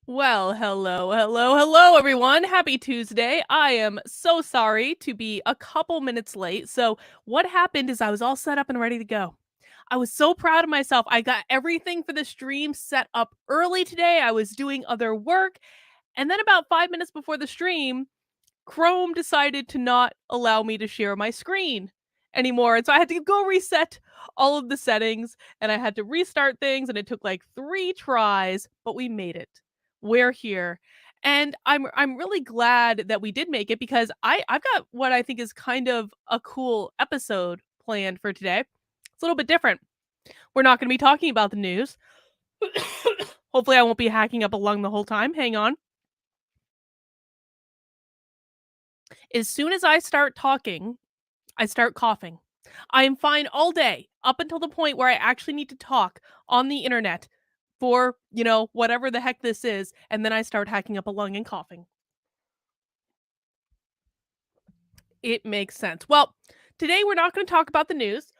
Well, hello, everyone. Happy Tuesday. I am so sorry to be a couple minutes late. So, what happened is I was all set up and ready to go. I was so proud of myself. I got everything for the stream set up early today. I was doing other work. And then, about 5 minutes before the stream, Chrome decided to not allow me to share my screen anymore. And so I had to go reset all of the settings and I had to restart things. And it took like 3 tries, but we made it. We're here. And I'm really glad that we did make it because I've got what I think is kind of a cool episode planned for today. It's a little bit different. We're not going to be talking about the news. Hopefully I won't be hacking up a lung the whole time. Hang on. As soon as I start talking, I start coughing. I am fine all day up until the point where I actually need to talk on the internet for, whatever the heck this is, and then I start hacking up a lung and coughing. It makes sense. Well, today we're not going to talk about the news,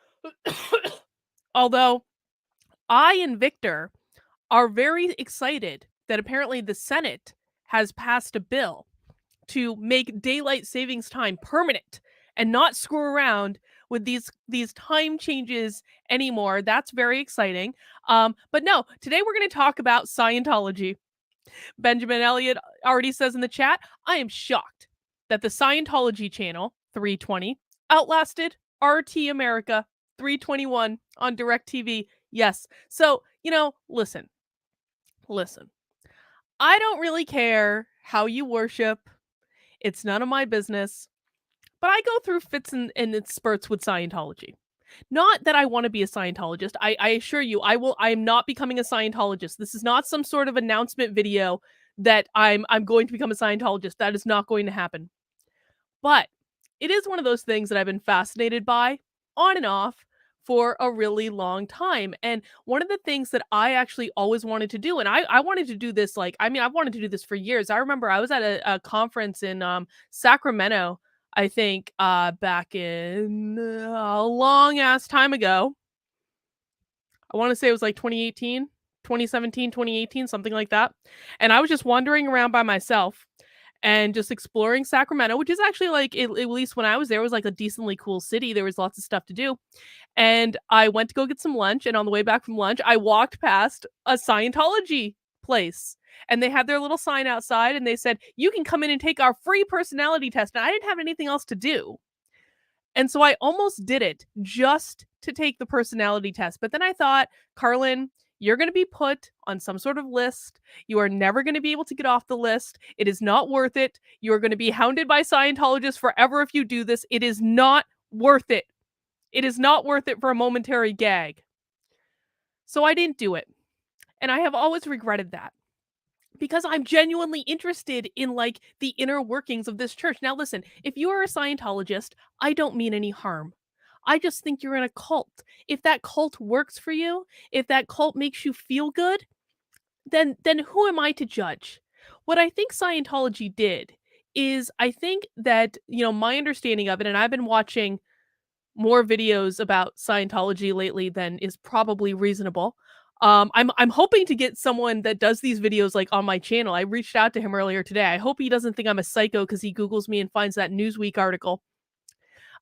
although I and Victor are very excited that apparently the Senate has passed a bill to make daylight savings time permanent and not screw around with these time changes anymore. That's very exciting. But no, today we're going to talk about Scientology. Benjamin Elliott already says in the chat, I am shocked that the Scientology channel 320 outlasted RT America 321 on DirecTV. Yes. So, listen. I don't really care how you worship. It's none of my business. But I go through fits and spurts with Scientology. Not that I want to be a Scientologist. I assure you, I am not becoming a Scientologist. This is not some sort of announcement video that I'm going to become a Scientologist. That is not going to happen. But it is one of those things that I've been fascinated by on and off for a really long time. And one of the things that I actually always wanted to do, and I wanted to do this, I've wanted to do this for years. I remember I was at a conference in Sacramento, I think, back in a long ass time ago. I want to say it was like 2018, 2017, 2018, something like that. And I was just wandering around by myself and just exploring Sacramento, which is actually at least when I was there, it was like a decently cool city. There was lots of stuff to do. And I went to go get some lunch. And on the way back from lunch, I walked past a Scientology place. And they had their little sign outside and they said, you can come in and take our free personality test. And I didn't have anything else to do. And so I almost did it just to take the personality test. But then I thought, Karlyn, you're going to be put on some sort of list. You are never going to be able to get off the list. It is not worth it. You are going to be hounded by Scientologists forever if you do this. It is not worth it. It is not worth it for a momentary gag. So I didn't do it. And I have always regretted that. Because I'm genuinely interested in the inner workings of this church. Now listen, if you are a Scientologist, I don't mean any harm. I just think you're in a cult. If that cult works for you, if that cult makes you feel good, then who am I to judge? What I think Scientology did is I think that, my understanding of it, and I've been watching more videos about Scientology lately than is probably reasonable. I'm hoping to get someone that does these videos on my channel. I reached out to him earlier today. I hope he doesn't think I'm a psycho because he Googles me and finds that Newsweek article.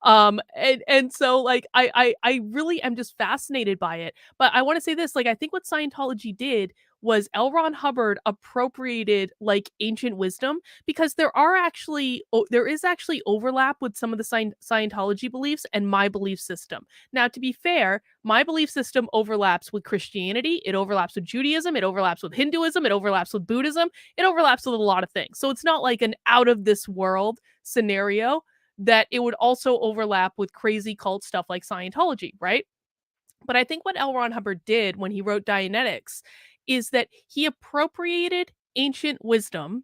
And so I really am just fascinated by it. But I want to say this, I think what Scientology did was L. Ron Hubbard appropriated ancient wisdom because there is actually overlap with some of the Scientology beliefs and my belief system. Now, to be fair, my belief system overlaps with Christianity, it overlaps with Judaism, it overlaps with Hinduism, it overlaps with Buddhism, it overlaps with a lot of things. So it's not like an out of this world scenario that it would also overlap with crazy cult stuff like Scientology, right? But I think what L. Ron Hubbard did when he wrote Dianetics is that he appropriated ancient wisdom,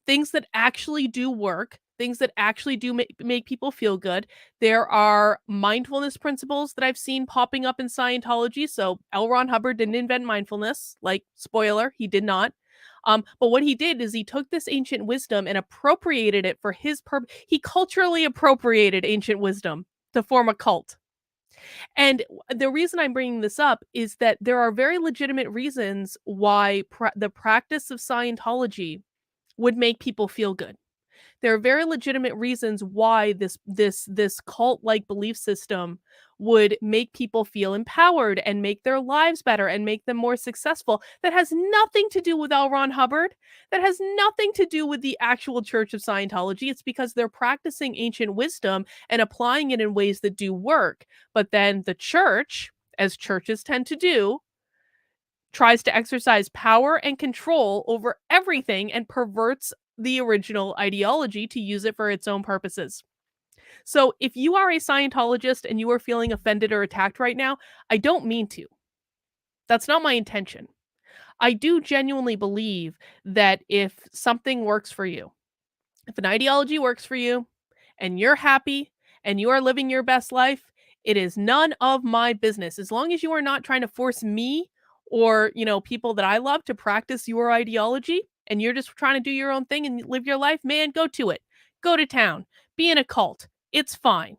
things that actually do work, things that actually do make people feel good. There are mindfulness principles that I've seen popping up in Scientology. So L. Ron Hubbard didn't invent mindfulness. Spoiler, he did not. But what he did is he took this ancient wisdom and appropriated it for his purpose. He culturally appropriated ancient wisdom to form a cult. And the reason I'm bringing this up is that there are very legitimate reasons why the practice of Scientology would make people feel good. There are very legitimate reasons why this cult-like belief system would make people feel empowered and make their lives better and make them more successful. That has nothing to do with L. Ron Hubbard. That has nothing to do with the actual Church of Scientology. It's because they're practicing ancient wisdom and applying it in ways that do work. But then the church, as churches tend to do, tries to exercise power and control over everything and perverts the original ideology to use it for its own purposes. So if you are a Scientologist and you are feeling offended or attacked right now, I don't mean to. That's not my intention. I do genuinely believe that if something works for you, if an ideology works for you and you're happy and you are living your best life, it is none of my business. As long as you are not trying to force me or, people that I love to practice your ideology and you're just trying to do your own thing and live your life, man, go to it. Go to town. Be in a cult. It's fine.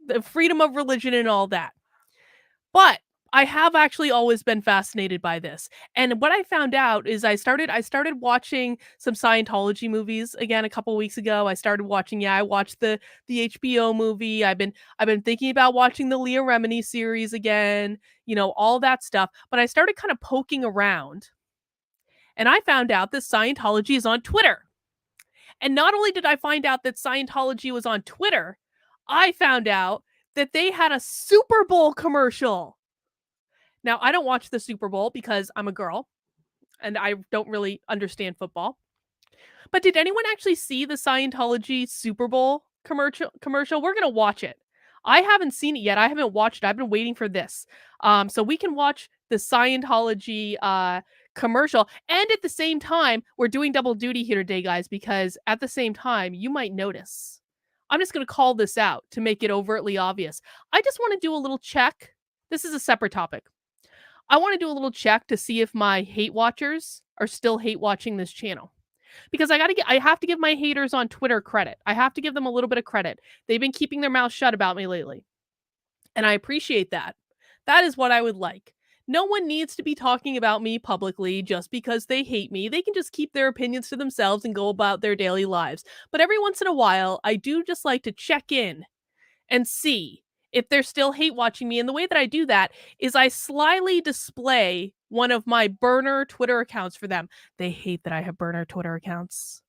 The freedom of religion and all that. But I have actually always been fascinated by this. And what I found out is I started watching some Scientology movies again a couple weeks ago. I watched the HBO movie. I've been thinking about watching the Leah Remini series again, all that stuff. But I started kind of poking around and I found out that Scientology is on Twitter. And not only did I find out that Scientology was on Twitter, I found out that they had a Super Bowl commercial. Now, I don't watch the Super Bowl because I'm a girl and I don't really understand football. But did anyone actually see the Scientology Super Bowl commercial? We're going to watch it. I haven't seen it yet. I haven't watched it. I've been waiting for this. So we can watch the Scientology commercial. And at the same time, we're doing double duty here today, guys, because at the same time, you might notice. I'm just going to call this out to make it overtly obvious. I just want to do a little check. This is a separate topic. I want to do a little check to see if my hate watchers are still hate watching this channel. Because I have to give my haters on Twitter credit. I have to give them a little bit of credit. They've been keeping their mouth shut about me lately. And I appreciate that. That is what I would like. No one needs to be talking about me publicly just because they hate me. They can just keep their opinions to themselves and go about their daily lives. But every once in a while, I do just like to check in and see if they're still hate watching me. And the way that I do that is I slyly display one of my burner Twitter accounts for them. They hate that I have burner Twitter accounts.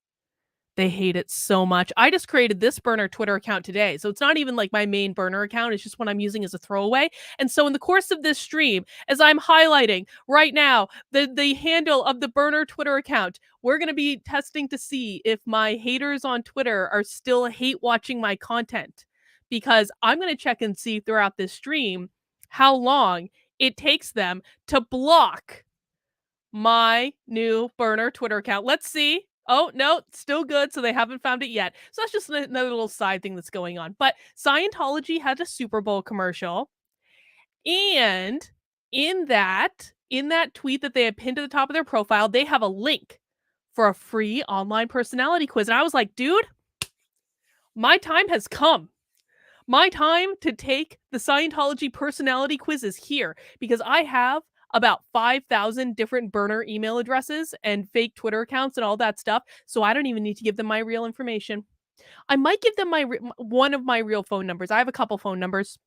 They hate it so much. I just created this burner Twitter account today. So it's not even like my main burner account. It's just one I'm using as a throwaway. And so in the course of this stream, as I'm highlighting right now, the handle of the burner Twitter account, we're going to be testing to see if my haters on Twitter are still hate watching my content. Because I'm going to check and see throughout this stream how long it takes them to block my new burner Twitter account. Let's see. Oh, no, still good. So they haven't found it yet. So that's just another little side thing that's going on. But Scientology had a Super Bowl commercial. And in that tweet that they had pinned to the top of their profile, they have a link for a free online personality quiz. And I was like, dude, my time has come. My time to take the Scientology personality quiz is here because I have about 5,000 different burner email addresses and fake Twitter accounts and all that stuff. So I don't even need to give them my real information. I might give them one of my real phone numbers. I have a couple phone numbers.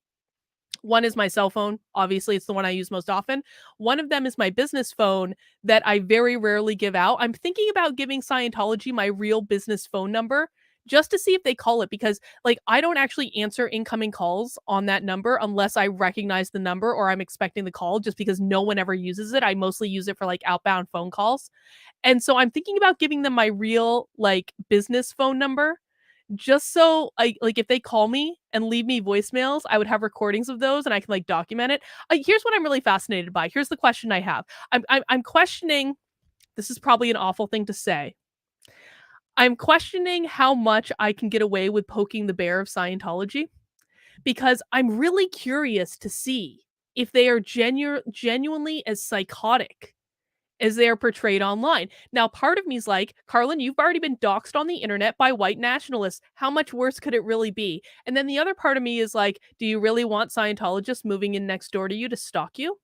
One is my cell phone. Obviously, it's the one I use most often. One of them is my business phone that I very rarely give out. I'm thinking about giving Scientology my real business phone number just to see if they call it because I don't actually answer incoming calls on that number unless I recognize the number or I'm expecting the call just because no one ever uses it. I mostly use it for outbound phone calls. And so I'm thinking about giving them my real business phone number just so if they call me and leave me voicemails, I would have recordings of those and I can document it. Here's what I'm really fascinated by. Here's the question I have. I'm questioning, this is probably an awful thing to say. I'm questioning how much I can get away with poking the bear of Scientology because I'm really curious to see if they are genuinely as psychotic as they are portrayed online. Now, part of me is like, Karlyn, you've already been doxxed on the internet by white nationalists. How much worse could it really be? And then the other part of me is like, do you really want Scientologists moving in next door to you to stalk you?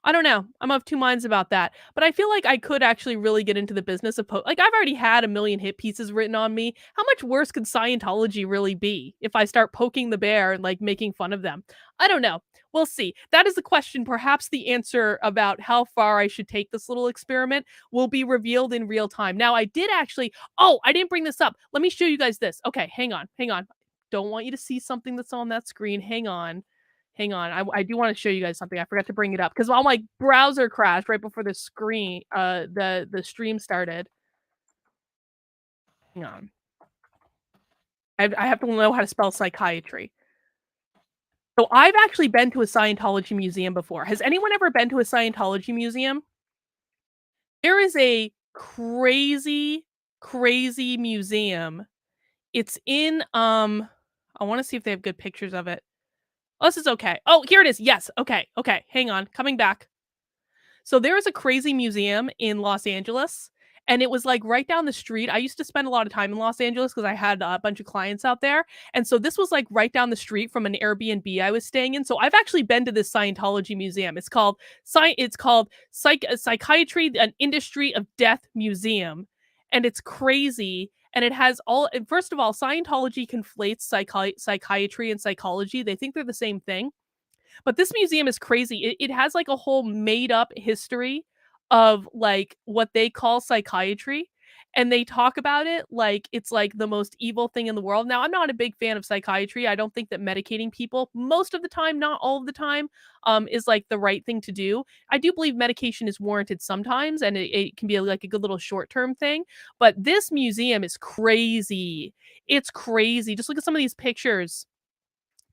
I don't know. I'm of two minds about that. But I feel like I could actually really get into the business of like I've already had a million hit pieces written on me. How much worse could Scientology really be if I start poking the bear and like making fun of them? I don't know. We'll see. That is the question. Perhaps the answer about how far I should take this little experiment will be revealed in real time. Now, I did actually, oh, I didn't bring this up. Let me show you guys this. Okay, hang on, hang on. Don't want you to see something that's on that screen. Hang on. Hang on, I do wanna show you guys something, I forgot to bring it up because all my browser crashed right before the stream started. Hang on. I have to know how to spell psychiatry. So, I've actually been to a Scientology museum before. Has anyone ever been to a Scientology museum? There is a crazy, crazy museum. It's in, I wanna see if they have good pictures of it. Oh, this is okay. Oh, here it is, yes, okay, okay, hang on, coming back. So there is a crazy museum in Los Angeles, and it was like right down the street. I used to spend a lot of time in Los Angeles because I had a bunch of clients out there. And so this was like right down the street from an Airbnb I was staying in. So I've actually been to this Scientology museum. It's called Psychiatry, an Industry of Death Museum. And it's crazy. And it has all, and first of all, Scientology conflates psychiatry and psychology. They think they're the same thing. But this museum is crazy. It has like a whole made up history of like what they call psychiatry. And they talk about it like it's like the most evil thing in the world. Now, I'm not a big fan of psychiatry. I don't think that medicating people most of the time, not all of the time, is like the right thing to do. I do believe medication is warranted sometimes, and it can be like a good little short term thing. But this museum is crazy. It's crazy. Just look at some of these pictures.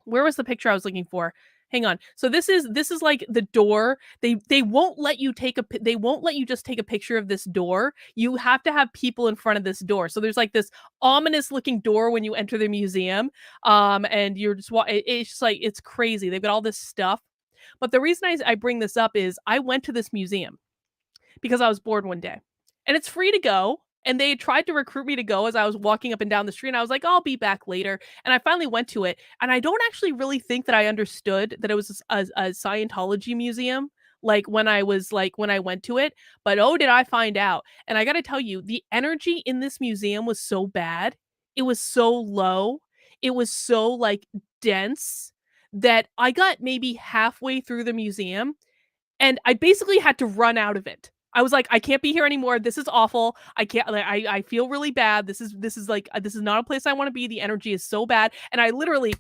Where was the picture I was looking for? Hang on. So this is like the door. They won't let you they won't let you just take a picture of this door. You have to have people in front of this door. So there's like this ominous looking door when you enter the museum. And you're just it's just like it's crazy. They've got all this stuff. But the reason I bring this up is I went to this museum because I was bored one day. And it's free to go. And they tried to recruit me to go as I was walking up and down the street. And I was like, I'll be back later. And I finally went to it. And I don't actually really think that I understood that it was a Scientology museum. When I went to it, but oh, did I find out? And I got to tell you, the energy in this museum was so bad. It was so low. It was so like dense that I got maybe halfway through the museum and I basically had to run out of it. I was like, "I can't be here anymore. This is awful. I can't like, I feel really bad. This is like this is not a place I wanna be. The energy is so bad." And I literally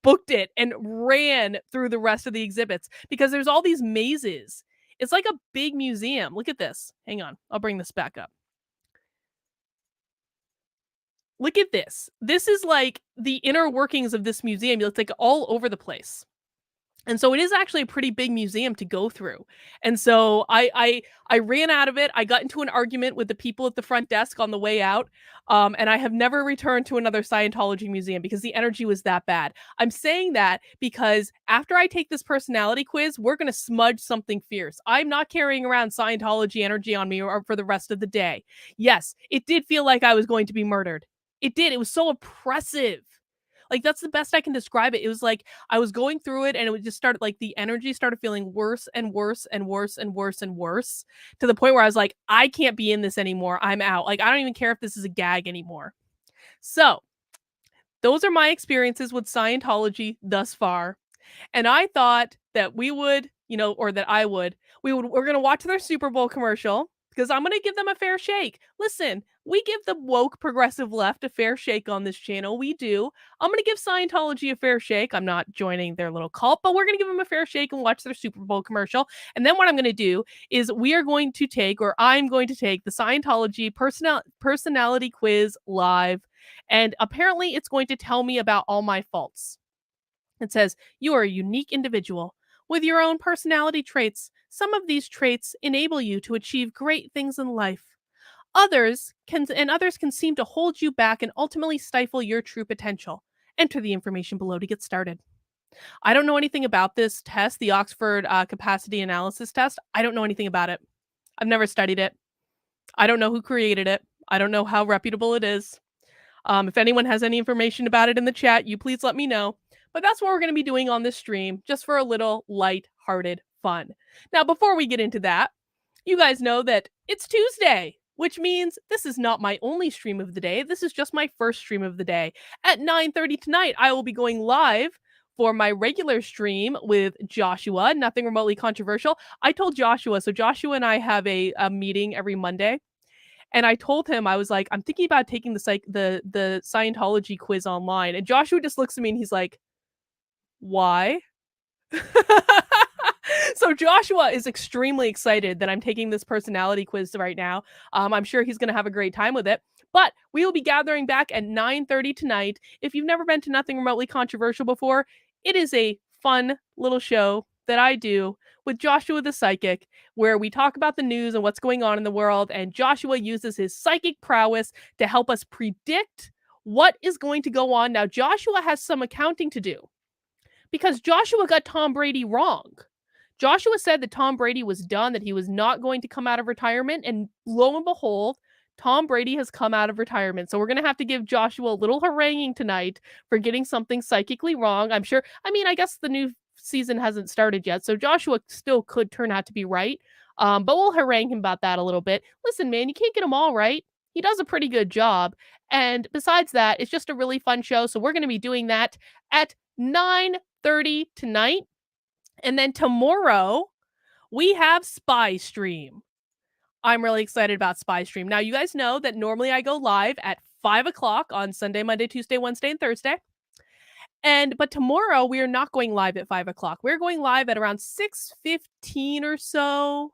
booked it and ran through the rest of the exhibits because there's all these mazes. It's like a big museum. Look at this. Hang on. I'll bring this back up. Look at this. This is like the inner workings of this museum. It's like all over the place. And so it is actually a pretty big museum to go through. And so I ran out of it. I got into an argument with the people at the front desk on the way out. And I have never returned to another Scientology museum because the energy was that bad. I'm saying that because after I take this personality quiz, we're going to smudge something fierce. I'm not carrying around Scientology energy on me or for the rest of the day. Yes, it did feel like I was going to be murdered. It did. It was so oppressive. Like, that's the best I can describe it. It was like I was going through it and it would just start like the energy started feeling worse and worse and worse and worse and worse to the point where I was like, I can't be in this anymore. I'm out. Like, I don't even care if this is a gag anymore. So, those are my experiences with Scientology thus far. And I thought that we would, or that I would, we're going to watch their Super Bowl commercial because I'm going to give them a fair shake. Listen, we give the woke progressive left a fair shake on this channel. We do. I'm going to give Scientology a fair shake. I'm not joining their little cult, but we're going to give them a fair shake and watch their Super Bowl commercial. And then what I'm going to do is I'm going to take the Scientology personality quiz live. And apparently it's going to tell me about all my faults. It says, you are a unique individual with your own personality traits. Some of these traits enable you to achieve great things in life. Others can seem to hold you back and ultimately stifle your true potential. Enter the information below to get started. I don't know anything about this test, the Oxford Capacity Analysis Test. I don't know anything about it. I've never studied it. I don't know who created it. I don't know how reputable it is. If anyone has any information about it in the chat, you please let me know. But that's what we're going to be doing on this stream, just for a little light-hearted fun. Now, before we get into that, you guys know that it's Tuesday, which means this is not my only stream of the day. This is just my first stream of the day. At 9:30 tonight, I will be going live for my regular stream with Joshua, nothing remotely controversial. I told Joshua, so Joshua and I have a meeting every Monday. And I told him, I was like, I'm thinking about taking the Scientology quiz online. And Joshua just looks at me and he's like, why? So Joshua is extremely excited that I'm taking this personality quiz right now. I'm sure he's going to have a great time with it. But we will be gathering back at 9:30 tonight. If you've never been to Nothing Remotely Controversial before, it is a fun little show that I do with Joshua the Psychic, where we talk about the news and what's going on in the world, and Joshua uses his psychic prowess to help us predict what is going to go on. Now, Joshua has some accounting to do because Joshua got Tom Brady wrong. Joshua said that Tom Brady was done, that he was not going to come out of retirement, and lo and behold, Tom Brady has come out of retirement. So we're going to have to give Joshua a little haranguing tonight for getting something psychically wrong. I'm sure, I guess the new season hasn't started yet, so Joshua still could turn out to be right. But we'll harangue him about that a little bit. Listen, man, you can't get them all right. He does a pretty good job. And besides that, it's just a really fun show. So we're going to be doing that at 9:30 tonight. And then tomorrow, we have Spy Stream. I'm really excited about Spy Stream. Now, you guys know that normally I go live at 5 o'clock on Sunday, Monday, Tuesday, Wednesday, and Thursday. But tomorrow, we are not going live at 5 o'clock. We're going live at around 6:15 or so.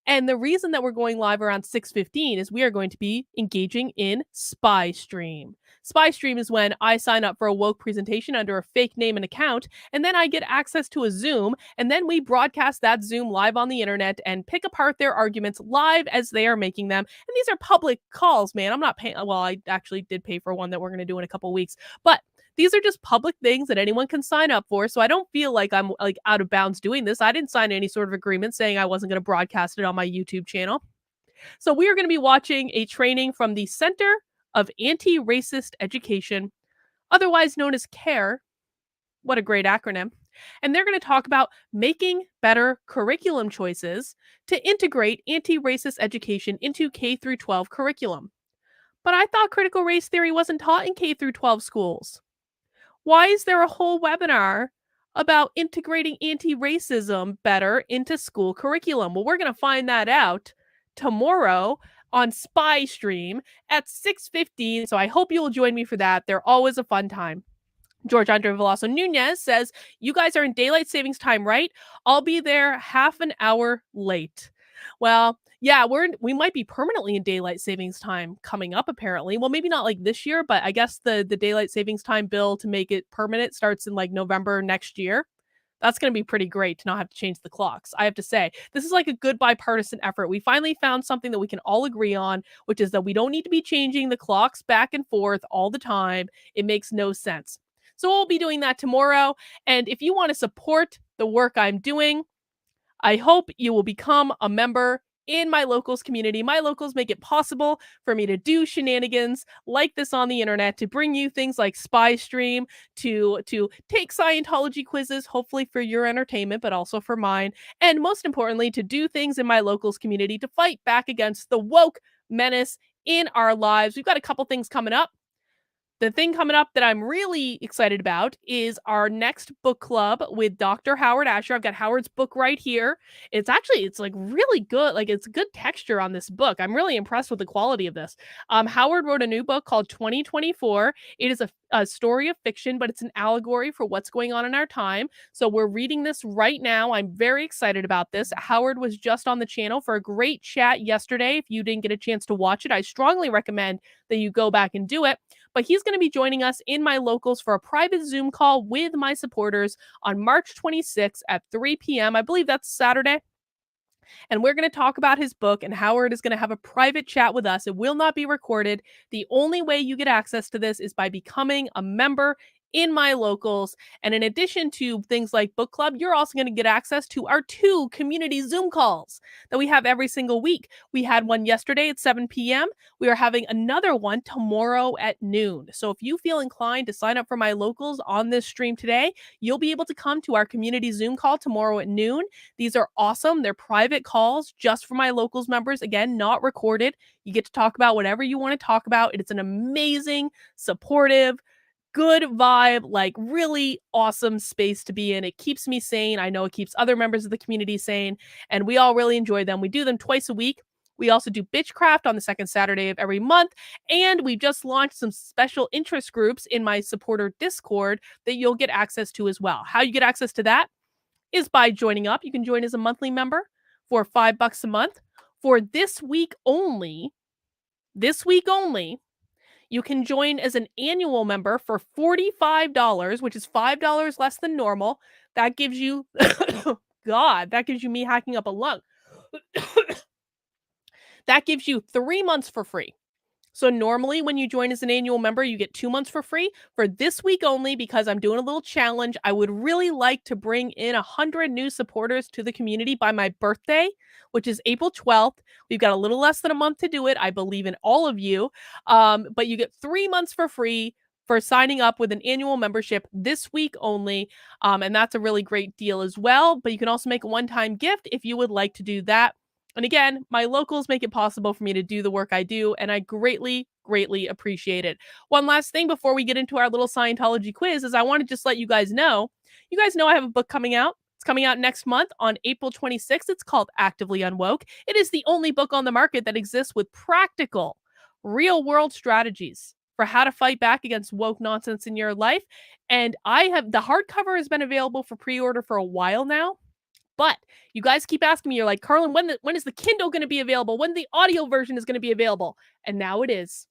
And the reason that we're going live around 6:15 is we are going to be engaging in Spy Stream. Spy Stream is when I sign up for a woke presentation under a fake name and account, and then I get access to a Zoom, and then we broadcast that Zoom live on the internet and pick apart their arguments live as they are making them. And these are public calls, man. I'm not paying. Well, I actually did pay for one that we're going to do in a couple weeks, but these are just public things that anyone can sign up for. So I don't feel like I'm like out of bounds doing this. I didn't sign any sort of agreement saying I wasn't going to broadcast it on my YouTube channel. So we are going to be watching a training from the Center of Anti-Racist Education, otherwise known as CARE. What a great acronym. And they're going to talk about making better curriculum choices to integrate anti-racist education into K through 12 curriculum. But I thought critical race theory wasn't taught in K through 12 schools. Why is there a whole webinar about integrating anti-racism better into school curriculum? Well, we're going to find that out tomorrow on Spy Stream at 6:15. So I hope you'll join me for that. They're always a fun time. George Andre Veloso Nunez says, you guys are in daylight savings time, right? I'll be there half an hour late. Well, yeah, we might be permanently in daylight savings time coming up, apparently. Well, maybe not like this year, but I guess the daylight savings time bill to make it permanent starts in like November next year. That's going to be pretty great to not have to change the clocks. I have to say, this is like a good bipartisan effort. We finally found something that we can all agree on, which is that we don't need to be changing the clocks back and forth all the time. It makes no sense. So we'll be doing that tomorrow. And if you want to support the work I'm doing, I hope you will become a member in my locals community. My locals make it possible for me to do shenanigans like this on the internet, to bring you things like Spy Stream, to take Scientology quizzes, hopefully for your entertainment, but also for mine. And most importantly, to do things in my locals community to fight back against the woke menace in our lives. We've got a couple things coming up. The thing coming up that I'm really excited about is our next book club with Dr. Howard Asher. I've got Howard's book right here. It's like really good. Like, it's good texture on this book. I'm really impressed with the quality of this. Howard wrote a new book called 2024. It is a story of fiction, but it's an allegory for what's going on in our time. So we're reading this right now. I'm very excited about this. Howard was just on the channel for a great chat yesterday. If you didn't get a chance to watch it, I strongly recommend that you go back and do it. But he's going to be joining us in my locals for a private Zoom call with my supporters on March 26th at 3 p.m. I believe that's Saturday. And we're going to talk about his book, and Howard is going to have a private chat with us. It will not be recorded. The only way you get access to this is by becoming a member in my locals. And in addition to things like book club, you're also going to get access to our 2 community Zoom calls that we have every single week. We had one yesterday at 7 p.m. We are having another one tomorrow at noon. So if you feel inclined to sign up for my locals on this stream today, you'll be able to come to our community Zoom call tomorrow at noon. These are awesome. They're private calls just for my locals members. Again, not recorded. You get to talk about whatever you want to talk about. It's an amazing, supportive, good vibe, like really awesome space to be in. It keeps me sane. I know it keeps other members of the community sane, and we all really enjoy them. We do them twice a week. We also do Bitchcraft on the second Saturday of every month, and we just launched some special interest groups in my supporter Discord that you'll get access to as well. How you get access to that is by joining up. You can join as a monthly member for $5 a month. For this week only, you can join as an annual member for $45, which is $5 less than normal. That gives you, God, that gives you me hacking up a lung. That gives you 3 months for free. So normally when you join as an annual member, you get 2 months for free. For this week only, because I'm doing a little challenge, I would really like to bring in 100 new supporters to the community by my birthday, which is April 12th. We've got a little less than a month to do it. I believe in all of you. But you get 3 months for free for signing up with an annual membership this week only. And that's a really great deal as well. But you can also make a one-time gift if you would like to do that. And again, my locals make it possible for me to do the work I do, and I greatly, greatly appreciate it. One last thing before we get into our little Scientology quiz is I want to just let you guys know I have a book coming out. It's coming out next month on April 26th. It's called Actively Unwoke. It is the only book on the market that exists with practical, real-world strategies for how to fight back against woke nonsense in your life. And the hardcover has been available for pre-order for a while now. But you guys keep asking me, you're like, Karlyn, when is the Kindle going to be available? When the audio version is going to be available? And now it is.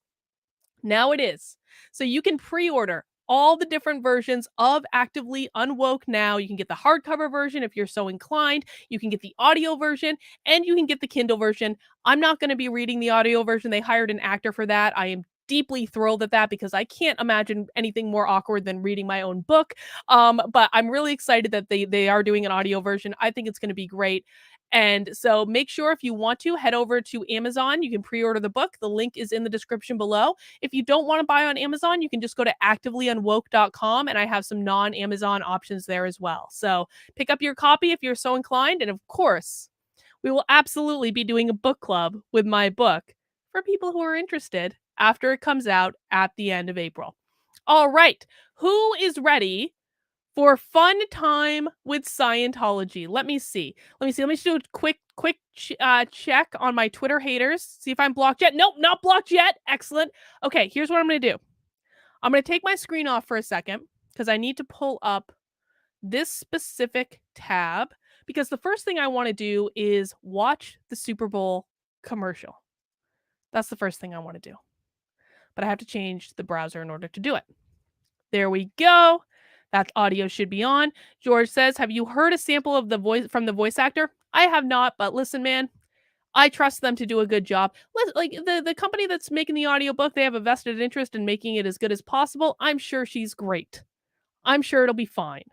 Now it is. So you can pre-order all the different versions of Actively Unwoke now. You can get the hardcover version if you're so inclined. You can get the audio version, and you can get the Kindle version. I'm not going to be reading the audio version. They hired an actor for that. I am deeply thrilled at that because I can't imagine anything more awkward than reading my own book. But I'm really excited that they are doing an audio version. I think it's going to be great. And so make sure if you want to head over to Amazon, you can pre-order the book. The link is in the description below. If you don't want to buy on Amazon, you can just go to activelyunwoke.com, and I have some non-Amazon options there as well. So pick up your copy if you're so inclined. And of course, we will absolutely be doing a book club with my book for people who are interested after it comes out at the end of April. All right, who is ready for fun time with Scientology? Let me see. Let me just do a quick check on my Twitter haters. See if I'm blocked yet. Nope, not blocked yet. Excellent. Okay, here's what I'm going to do. I'm going to take my screen off for a second because I need to pull up this specific tab because the first thing I want to do is watch the Super Bowl commercial. That's the first thing I want to do. But I have to change the browser in order to do it. There we go. That audio should be on. George says, have you heard a sample of the voice from the voice actor? I have not, but listen, man, I trust them to do a good job. Like the company that's making the audiobook, they have a vested interest in making it as good as possible. I'm sure she's great. I'm sure it'll be fine.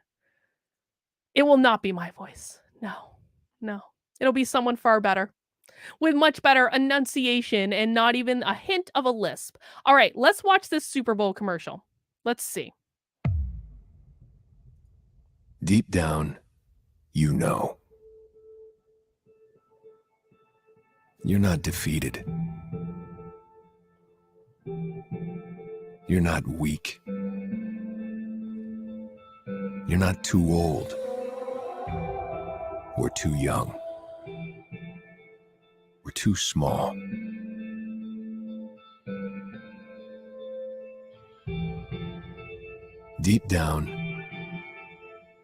It will not be my voice. No. It'll be someone far better, with much better enunciation and not even a hint of a lisp. All right, let's watch this Super Bowl commercial. Let's see. Deep down, you know. You're not defeated. You're not weak. You're not too old or too young. We're too small. Deep down,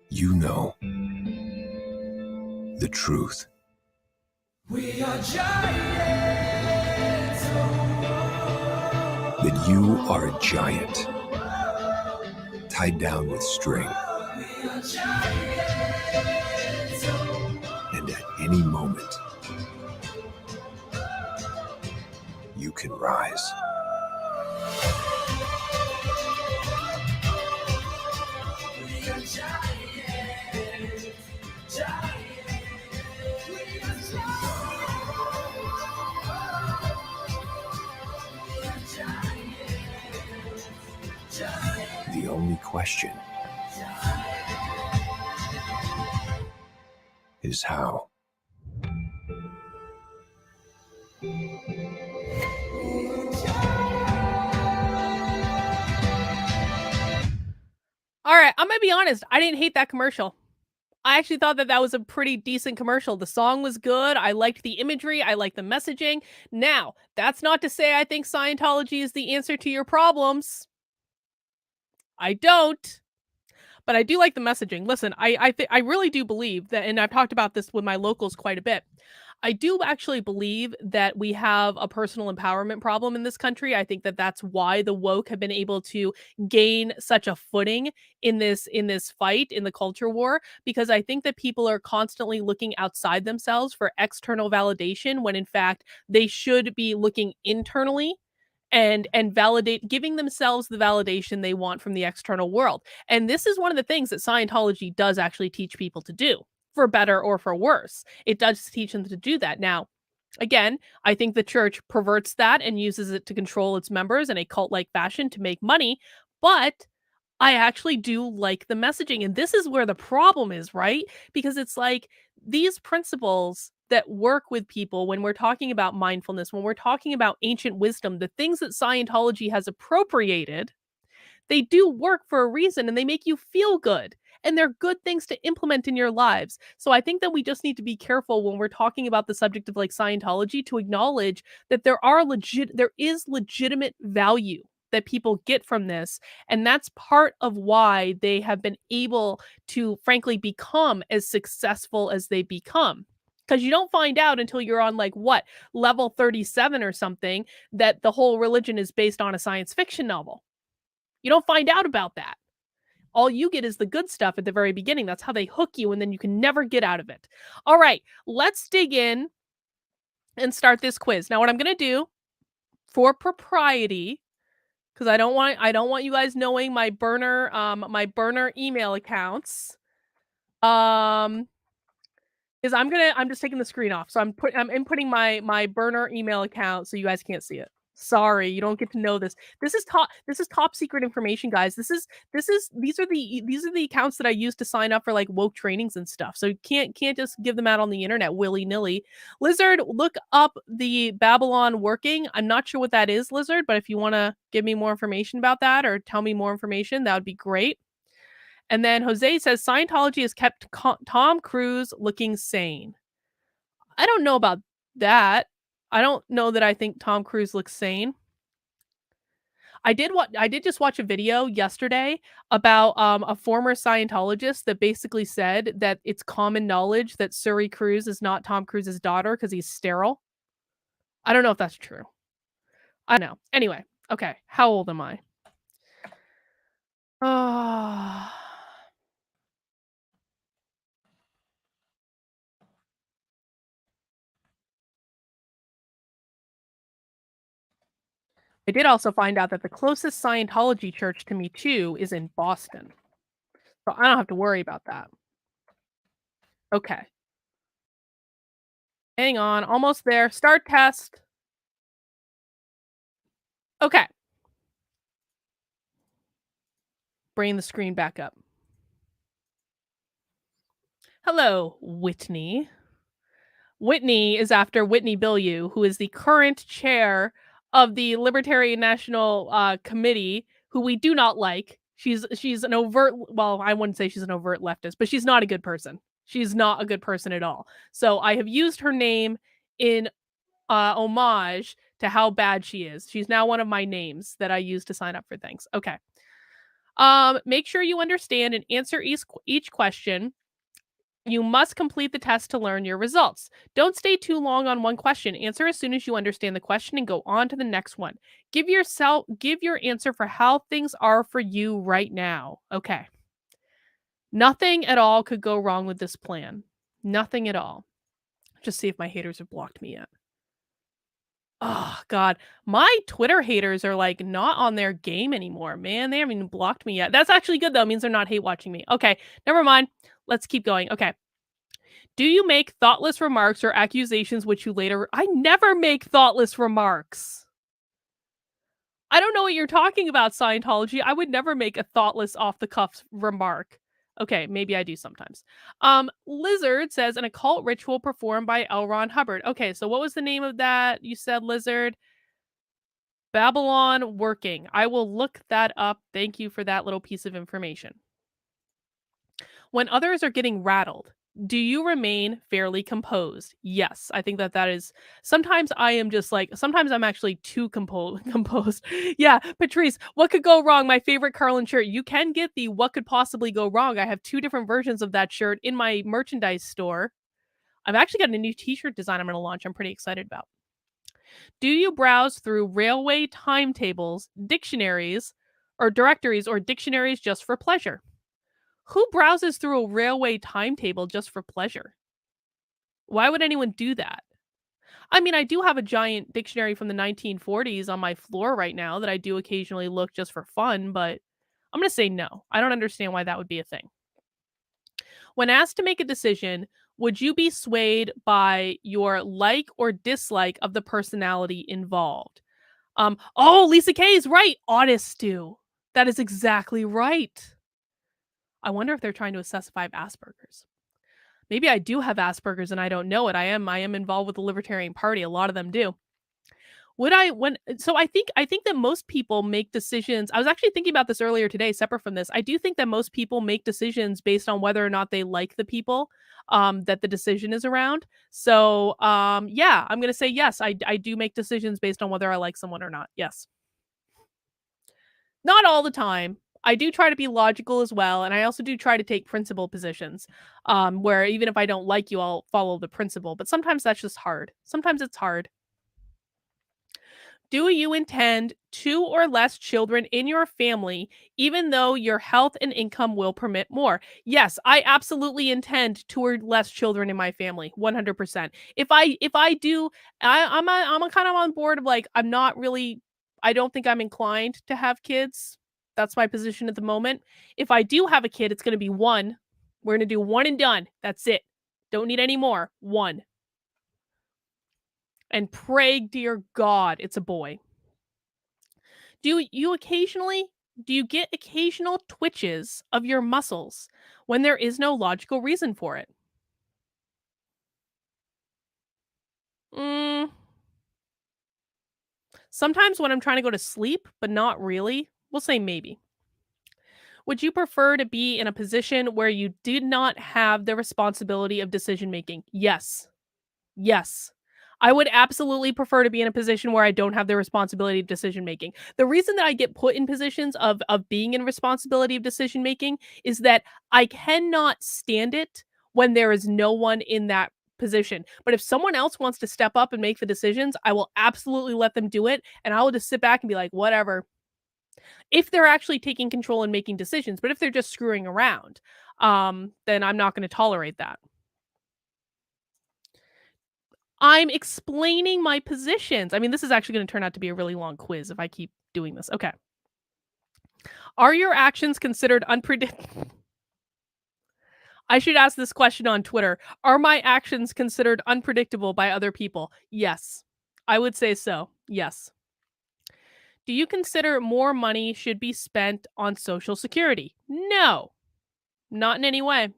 you know the truth. We are giants. That you are a giant, tied down with string. We are giants. And at any moment, you can rise. The only question is how. All right, I'm gonna be honest. I didn't hate that commercial. I actually thought that that was a pretty decent commercial. The song was good. I liked the imagery. I liked the messaging. Now, that's not to say I think Scientology is the answer to your problems. I don't. But I do like the messaging. Listen, I really do believe that, and I've talked about this with my locals quite a bit. I do actually believe that we have a personal empowerment problem in this country. I think that that's why the woke have been able to gain such a footing in this fight in the culture war, because I think that people are constantly looking outside themselves for external validation when in fact they should be looking internally and validate giving themselves the validation they want from the external world. And this is one of the things that Scientology does actually teach people to do, for better or for worse. It does teach them to do that. Now, again, I think the church perverts that and uses it to control its members in a cult-like fashion to make money, but I actually do like the messaging, and this is where the problem is, right? Because it's like these principles that work with people when we're talking about mindfulness, when we're talking about ancient wisdom, the things that Scientology has appropriated, they do work for a reason and they make you feel good. And they're good things to implement in your lives. So I think that we just need to be careful when we're talking about the subject of like Scientology to acknowledge that there is legitimate value that people get from this. And that's part of why they have been able to frankly become as successful as they become. Because you don't find out until you're on like what, level 37 or something, that the whole religion is based on a science fiction novel. You don't find out about that. All you get is the good stuff at the very beginning. That's how they hook you, and then you can never get out of it. All right, let's dig in and start this quiz. Now, what I'm gonna do for propriety, because I don't want you guys knowing my burner email accounts. Um, is I'm just taking the screen off. So I'm inputting my burner email account so you guys can't see it. Sorry, you don't get to know this. This is top secret information, guys. These are the accounts that I use to sign up for like woke trainings and stuff. So you can't just give them out on the internet willy-nilly. Lizard, look up the Babylon working. I'm not sure what that is, Lizard, but if you want to give me more information about that or tell me more information, that would be great. And then Jose says Scientology has kept Tom Cruise looking sane. I don't know about that. I don't know that I think Tom Cruise looks sane. I did just watch a video yesterday about a former Scientologist that basically said that it's common knowledge that Suri Cruise is not Tom Cruise's daughter because he's sterile. I don't know if that's true. I don't know. Anyway, okay. How old am I? Oh. I did also find out that the closest Scientology church to me too is in Boston. So I don't have to worry about that. Okay. Hang on, almost there. Start test. Okay. Bring the screen back up. Hello, Whitney. Whitney is after Whitney Bilyeu, who is the current chair of the Libertarian National Committee, who we do not like. She's an overt, well, I wouldn't say she's an overt leftist, but she's not a good person. She's not a good person at all. So I have used her name in homage to how bad she is. She's now one of my names that I use to sign up for things. Okay. Make sure you understand and answer each question. You must complete the test to learn your results. Don't stay too long on one question. Answer as soon as you understand the question and go on to the next one. Give your answer for how things are for you right now. Okay. Nothing at all could go wrong with this plan. Nothing at all. Just see if my haters have blocked me yet. Oh god, my Twitter haters are like not on their game anymore, man. They haven't even blocked me yet. That's actually good though. It means they're not hate watching me. Okay, never mind. Let's keep going. Okay. Do you make thoughtless remarks or accusations which you later I never make thoughtless remarks. I don't know what you're talking about, Scientology. I would never make a thoughtless off the cuff remark. Okay, maybe I do sometimes. Lizard says an occult ritual performed by L. Ron Hubbard. Okay, so what was the name of that? You said Lizard. Babylon working. I will look that up. Thank you for that little piece of information. When others are getting rattled, do you remain fairly composed? Yes, I think that that is. Sometimes I am just like. Sometimes I'm actually too composed. Yeah, Patrice, what could go wrong? My favorite Karlyn shirt. You can get the "What could possibly go wrong." I have two different versions of that shirt in my merchandise store. I've actually got a new T-shirt design I'm going to launch. I'm pretty excited about. Do you browse through railway timetables, dictionaries, or directories or dictionaries just for pleasure? Who browses through a railway timetable just for pleasure? Why would anyone do that? I mean, I do have a giant dictionary from the 1940s on my floor right now that I do occasionally look just for fun, but I'm going to say no. I don't understand why that would be a thing. When asked to make a decision, would you be swayed by your like or dislike of the personality involved? Oh, Lisa Kay is right. Autists do. That is exactly right. I wonder if they're trying to assess if I have Asperger's. Maybe I do have Asperger's and I don't know it. I am involved with the Libertarian Party. A lot of them do. Would I when so I think that most people make decisions. I was actually thinking about this earlier today, separate from this. I do think that most people make decisions based on whether or not they like the people that the decision is around. So yeah, I'm gonna say yes. I do make decisions based on whether I like someone or not. Yes. Not all the time. I do try to be logical as well, and I also do try to take principle positions, where even if I don't like you, I'll follow the principle, but sometimes that's just hard. Sometimes it's hard. Do you intend 2 or less children in your family, even though your health and income will permit more? Yes, I absolutely intend 2 or less children in my family, 100%. If I do, I'm a kind of on board of like, I'm not really I don't think I'm inclined to have kids. That's my position at the moment. If I do have a kid, it's gonna be 1. We're gonna do 1 and done. That's it. Don't need any more. 1. And pray, dear God, it's a boy. Do you occasionally do you get occasional twitches of your muscles when there is no logical reason for it? Mm, sometimes when I'm trying to go to sleep, but not really. We'll say maybe. Would you prefer to be in a position where you did not have the responsibility of decision making? Yes. Yes. I would absolutely prefer to be in a position where I don't have the responsibility of decision making. The reason that I get put in positions of being in responsibility of decision making is that I cannot stand it when there is no one in that position. But if someone else wants to step up and make the decisions, I will absolutely let them do it and I will just sit back and be like, "Whatever." If they're actually taking control and making decisions, but if they're just screwing around, then I'm not going to tolerate that. I'm explaining my positions. I mean, this is actually gonna turn out to be a really long quiz if I keep doing this. Okay. Are your actions considered unpredictable? I should ask this question on Twitter. Are my actions considered unpredictable by other people? Yes. I would say so. Yes. Do you consider more money should be spent on Social Security? No. Not in any way.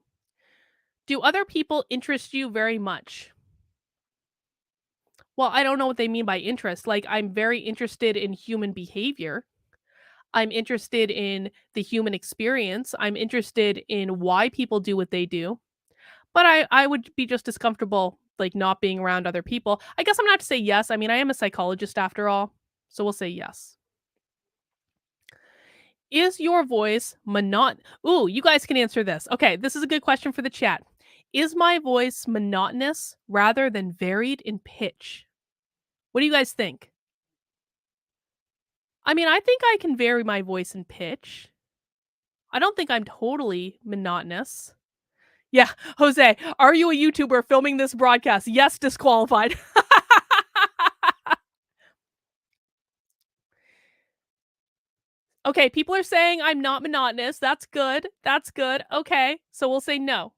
Do other people interest you very much? Well, I don't know what they mean by interest. Like, I'm very interested in human behavior. I'm interested in the human experience. I'm interested in why people do what they do. But I would be just as comfortable like not being around other people. I guess I'm not to say yes. I mean, I am a psychologist after all. So we'll say yes. Is your voice Ooh, you guys can answer this. Okay, this is a good question for the chat. Is my voice monotonous rather than varied in pitch? What do you guys think? I mean, I think I can vary my voice in pitch. I don't think I'm totally monotonous. Yeah, Jose, are you a YouTuber filming this broadcast? Yes, disqualified. Okay, people are saying I'm not monotonous. That's good. That's good. Okay, so we'll say no.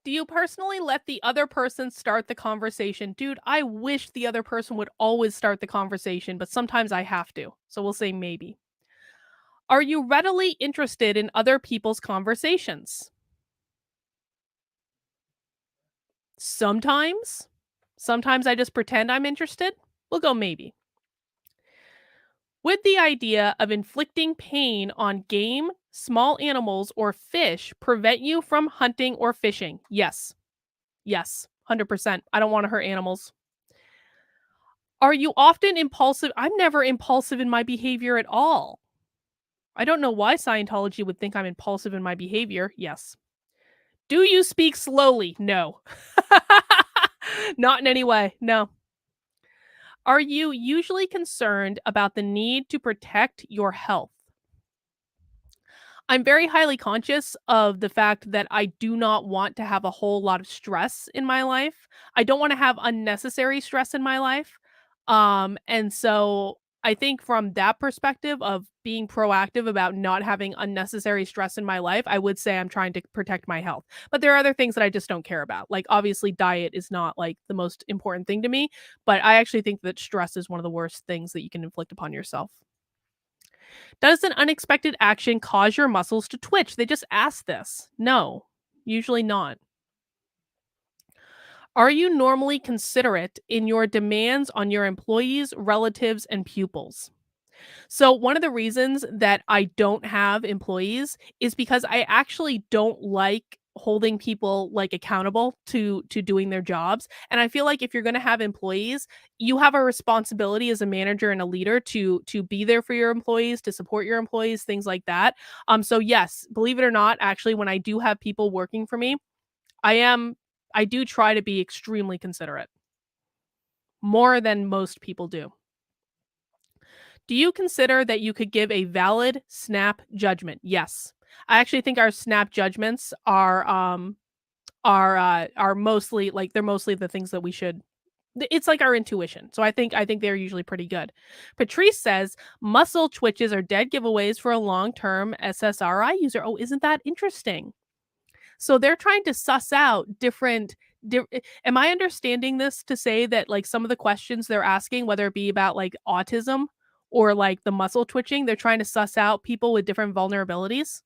Do you personally let the other person start the conversation? Dude, I wish the other person would always start the conversation, but sometimes I have to. So we'll say maybe. Are you readily interested in other people's conversations? Sometimes. Sometimes I just pretend I'm interested. We'll go maybe. Would the idea of inflicting pain on game, small animals, or fish prevent you from hunting or fishing? Yes. Yes. 100%. I don't want to hurt animals. Are you often impulsive? I'm never impulsive in my behavior at all. I don't know why Scientology would think I'm impulsive in my behavior. Yes. Do you speak slowly? No. Not in any way. No. Are you usually concerned about the need to protect your health? I'm very highly conscious of the fact that I do not want to have a whole lot of stress in my life. I don't want to have unnecessary stress in my life. And so I think from that perspective of being proactive about not having unnecessary stress in my life, I would say I'm trying to protect my health. But there are other things that I just don't care about. Like obviously diet is not like the most important thing to me, but I actually think that stress is one of the worst things that you can inflict upon yourself. Does an unexpected action cause your muscles to twitch? They just asked this. No, usually not. Are you normally considerate in your demands on your employees, relatives, and pupils? So, one of the reasons that I don't have employees is because I actually don't like holding people like accountable to doing their jobs. And I feel like if you're going to have employees, you have a responsibility as a manager and a leader to be there for your employees, to support your employees, things like that. So yes, believe it or not, actually when I do have people working for me, I am I do try to be extremely considerate, more than most people do. Do you consider that you could give a valid snap judgment? Yes. I actually think our snap judgments are mostly like they're mostly the things that we should it's like our intuition. So I think they're usually pretty good. Patrice says muscle twitches are dead giveaways for a long-term SSRI user. Oh, isn't that interesting? So they're trying to suss out am I understanding this to say that like some of the questions they're asking, whether it be about like autism or like the muscle twitching, they're trying to suss out people with different vulnerabilities?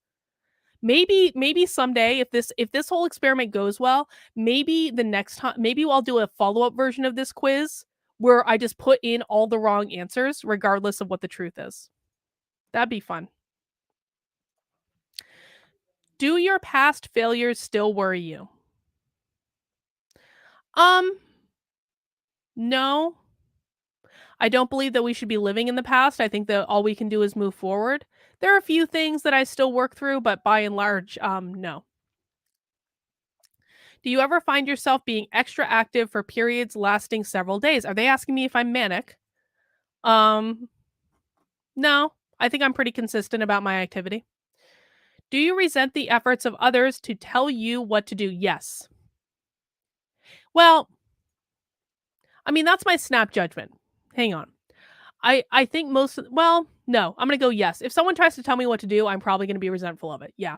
Maybe someday if this whole experiment goes well, maybe the next time maybe I'll do a follow-up version of this quiz where I just put in all the wrong answers regardless of what the truth is. That'd be fun. Do your past failures still worry you? Um, no. I don't believe that we should be living in the past. I think that all we can do is move forward. There are a few things that I still work through, but by and large, no. Do you ever find yourself being extra active for periods lasting several days? Are they asking me if I'm manic? Um, no. I think I'm pretty consistent about my activity. Do you resent the efforts of others to tell you what to do? Yes. Well, I mean, that's my snap judgment. Hang on. I think well, no, I'm gonna go yes. If someone tries to tell me what to do, I'm probably gonna be resentful of it. Yeah.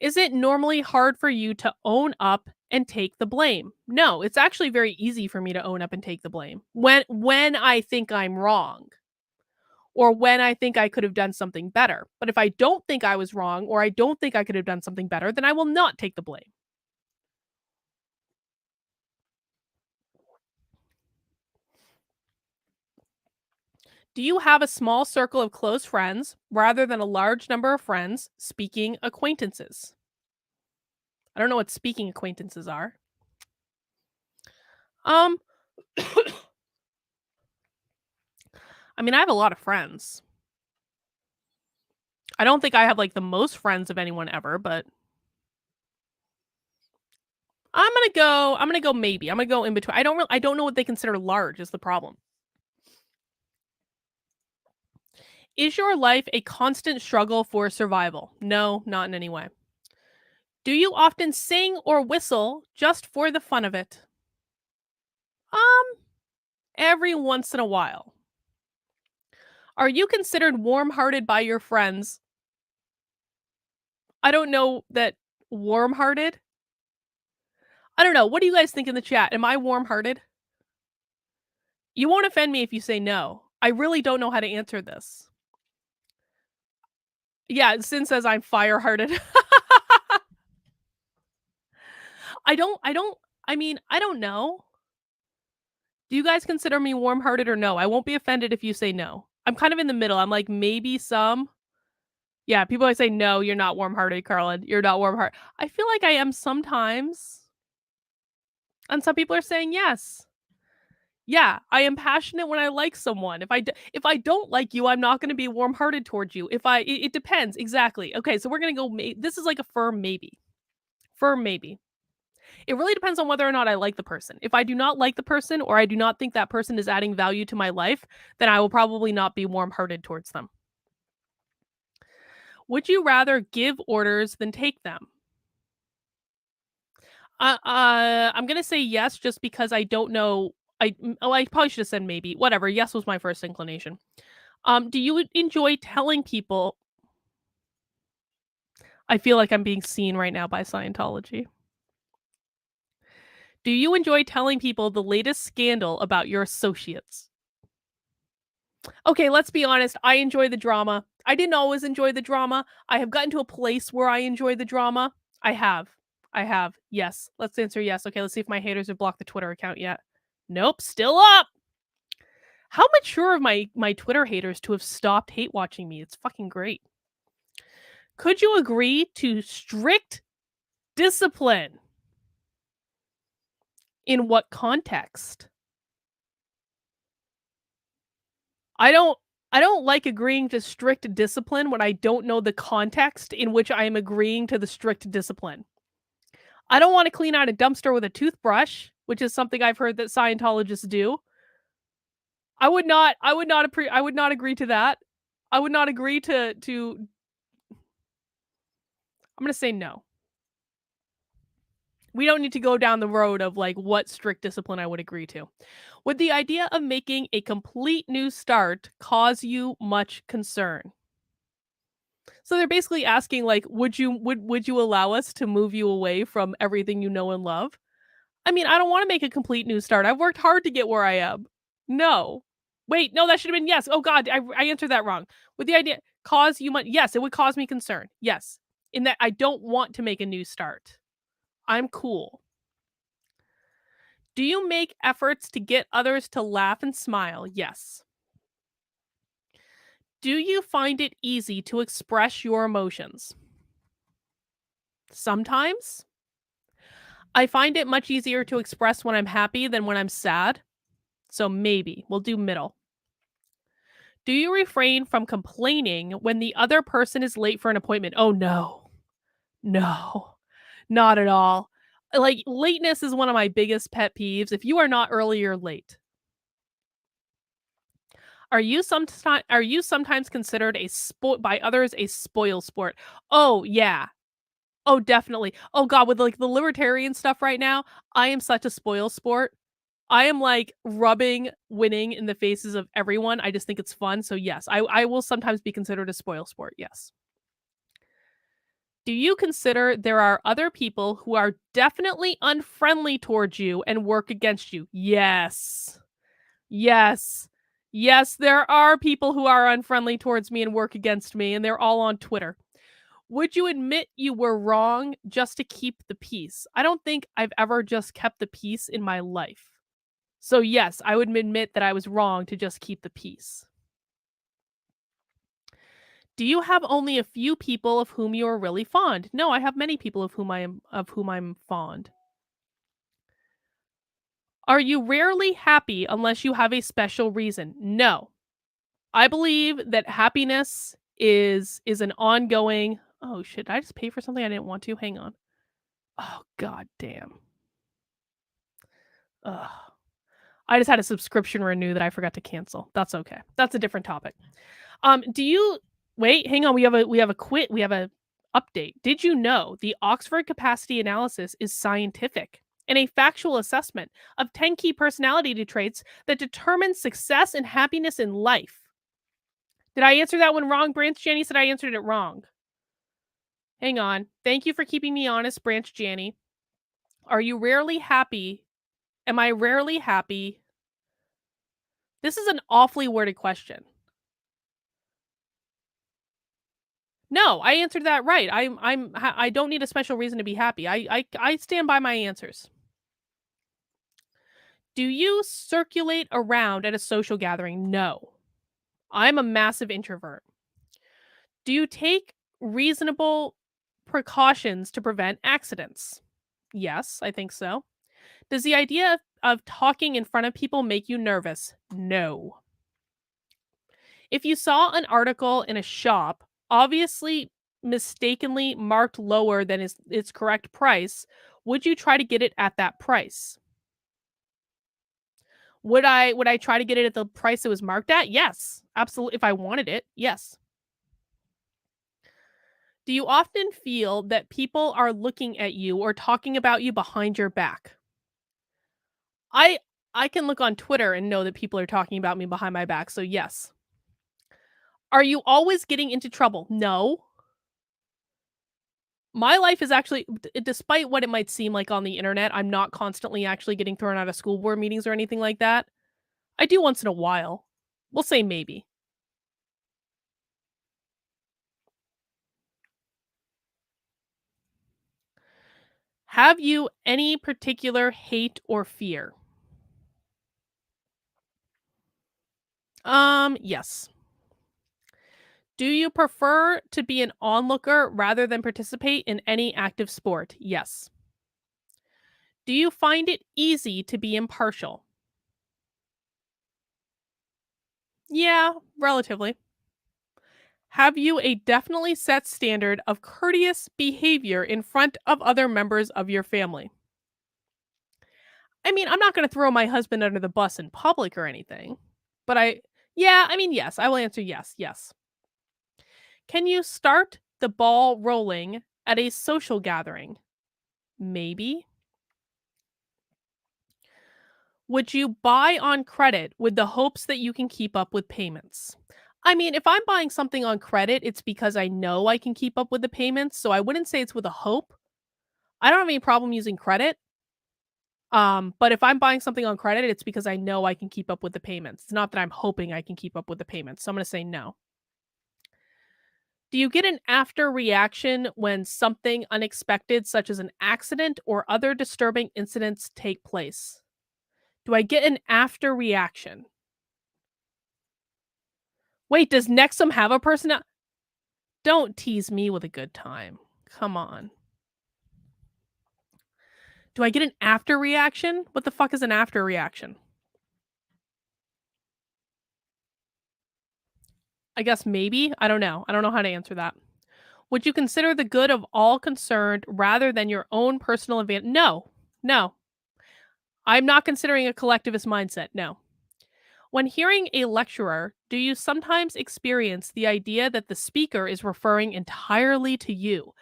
Is it normally hard for you to own up and take the blame? No, it's actually very easy for me to own up and take the blame when I think I'm wrong or when I think I could have done something better. But if I don't think I was wrong or I don't think I could have done something better, then I will not take the blame. Do you have a small circle of close friends rather than a large number of friends speaking acquaintances? I don't know what speaking acquaintances are. Um, I mean, I have a lot of friends. I don't think I have like the most friends of anyone ever, but I'm gonna go maybe. I'm gonna go in between. I don't know what they consider large is the problem. Is your life a constant struggle for survival? No, not in any way. Do you often sing or whistle just for the fun of it? Um, every once in a while. Are you considered warm-hearted by your friends? I don't know that warm-hearted. I don't know. What do you guys think in the chat? Am I warm-hearted? You won't offend me if you say no. I really don't know how to answer this. Yeah, Sin says I'm fire-hearted. I don't know. Do you guys consider me warm-hearted or no? I won't be offended if you say no. I'm kind of in the middle. I'm like, maybe some. Yeah, people always say, no, you're not warm-hearted, Karlyn. You're not warm-hearted. I feel like I am sometimes. And some people are saying yes. Yeah, I am passionate when I like someone. If I don't like you, I'm not going to be warm-hearted towards you. It depends. Exactly. Okay, so we're going to go, this is like a firm maybe. Firm maybe. It really depends on whether or not I like the person. If I do not like the person or I do not think that person is adding value to my life, then I will probably not be warm-hearted towards them. Would you rather give orders than take them? I'm gonna say yes, just because I don't know. I probably should have said maybe. Whatever. Yes was my first inclination. Do you enjoy telling people? I feel like I'm being seen right now by Scientology. Do you enjoy telling people the latest scandal about your associates? Okay, let's be honest. I enjoy the drama. I didn't always enjoy the drama. I have gotten to a place where I enjoy the drama. I have. Yes. Let's answer yes. Okay, let's see if my haters have blocked the Twitter account yet. Nope, still up. How mature of my Twitter haters to have stopped hate watching me. It's fucking great. Could you agree to strict discipline? In what context? I don't like agreeing to strict discipline when I don't know the context in which I am agreeing to the strict discipline. I don't want to clean out a dumpster with a toothbrush, which is something I've heard that Scientologists do. I would not agree to that. I would not agree to I'm going to say no. We don't need to go down the road of like what strict discipline I would agree to. Would the idea of making a complete new start cause you much concern? So they're basically asking like, would you allow us to move you away from everything you know and love? I mean, I don't want to make a complete new start. I've worked hard to get where I am. No. Wait, no, that should have been yes. Oh God, I answered that wrong. Would the idea cause you much? Yes, it would cause me concern. Yes. In that I don't want to make a new start. I'm cool. Do you make efforts to get others to laugh and smile? Yes. Do you find it easy to express your emotions? Sometimes. I find it much easier to express when I'm happy than when I'm sad. So maybe we'll do middle. Do you refrain from complaining when the other person is late for an appointment? Oh no. No. Not at all. Like lateness is one of my biggest pet peeves. If you are not early, you're late. Are you sometimes considered by others a spoil sport? Oh yeah. Oh definitely. Oh god, with like the libertarian stuff right now, I am such a spoil sport. I am like rubbing winning in the faces of everyone. I just think it's fun. So yes, I will sometimes be considered a spoil sport. Yes. Do you consider there are other people who are definitely unfriendly towards you and work against you? Yes. Yes. Yes, there are people who are unfriendly towards me and work against me, and they're all on Twitter. Would you admit you were wrong just to keep the peace? I don't think I've ever just kept the peace in my life. So yes, I would admit that I was wrong to just keep the peace. Do you have only a few people of whom you are really fond? No, I have many people of whom I'm fond. Are you rarely happy unless you have a special reason? No. I believe that happiness is an ongoing. Oh shit, did I just pay for something I didn't want to? Hang on. Oh god damn. Ugh. I just had a subscription renew that I forgot to cancel. That's okay. That's a different topic. Do you wait, hang on, we have a update. Did you know the Oxford Capacity Analysis is scientific and a factual assessment of 10 key personality traits that determine success and happiness in life? Did I answer that one wrong? Branch Janny said I answered it wrong. Hang on. Thank you for keeping me honest, Branch Janny. Are you rarely happy? Am I rarely happy? This is an awfully worded question. No, I answered that right. I don't need a special reason to be happy. I stand by my answers. Do you circulate around at a social gathering? No. I'm a massive introvert. Do you take reasonable precautions to prevent accidents? Yes, I think so. Does the idea of talking in front of people make you nervous? No. If you saw an article in a shop, obviously mistakenly marked lower than its correct price, would you try to get it at that price? Would I try to get it at the price it was marked at? Yes. Absolutely. If I wanted it, yes. Do you often feel that people are looking at you or talking about you behind your back? I I can look on Twitter and know that people are talking about me behind my back, so yes. Are you always getting into trouble? No. My life is actually despite what it might seem like on the internet, I'm not constantly actually getting thrown out of school board meetings or anything like that. I do once in a while. We'll say maybe. Have you any particular hate or fear? Yes. Do you prefer to be an onlooker rather than participate in any active sport? Yes. Do you find it easy to be impartial? Yeah, relatively. Have you a definitely set standard of courteous behavior in front of other members of your family? I mean, I'm not going to throw my husband under the bus in public or anything, but yeah, I mean, yes, I will answer yes, yes. Can you start the ball rolling at a social gathering? Maybe. Would you buy on credit with the hopes that you can keep up with payments? I mean, if I'm buying something on credit, it's because I know I can keep up with the payments, so I wouldn't say it's with a hope. I don't have any problem using credit. But if I'm buying something on credit, it's because I know I can keep up with the payments. It's not that I'm hoping I can keep up with the payments. So I'm going to say no. Do you get an after reaction when something unexpected, such as an accident or other disturbing incidents, take place? Do I get an after reaction? Wait, does Nexum have a person? Don't tease me with a good time. Come on. Do I get an after reaction? What the fuck is an after reaction? I guess maybe. I don't know. I don't know how to answer that. Would you consider the good of all concerned rather than your own personal advantage? No, no. I'm not considering a collectivist mindset. No. When hearing a lecturer, do you sometimes experience the idea that the speaker is referring entirely to you?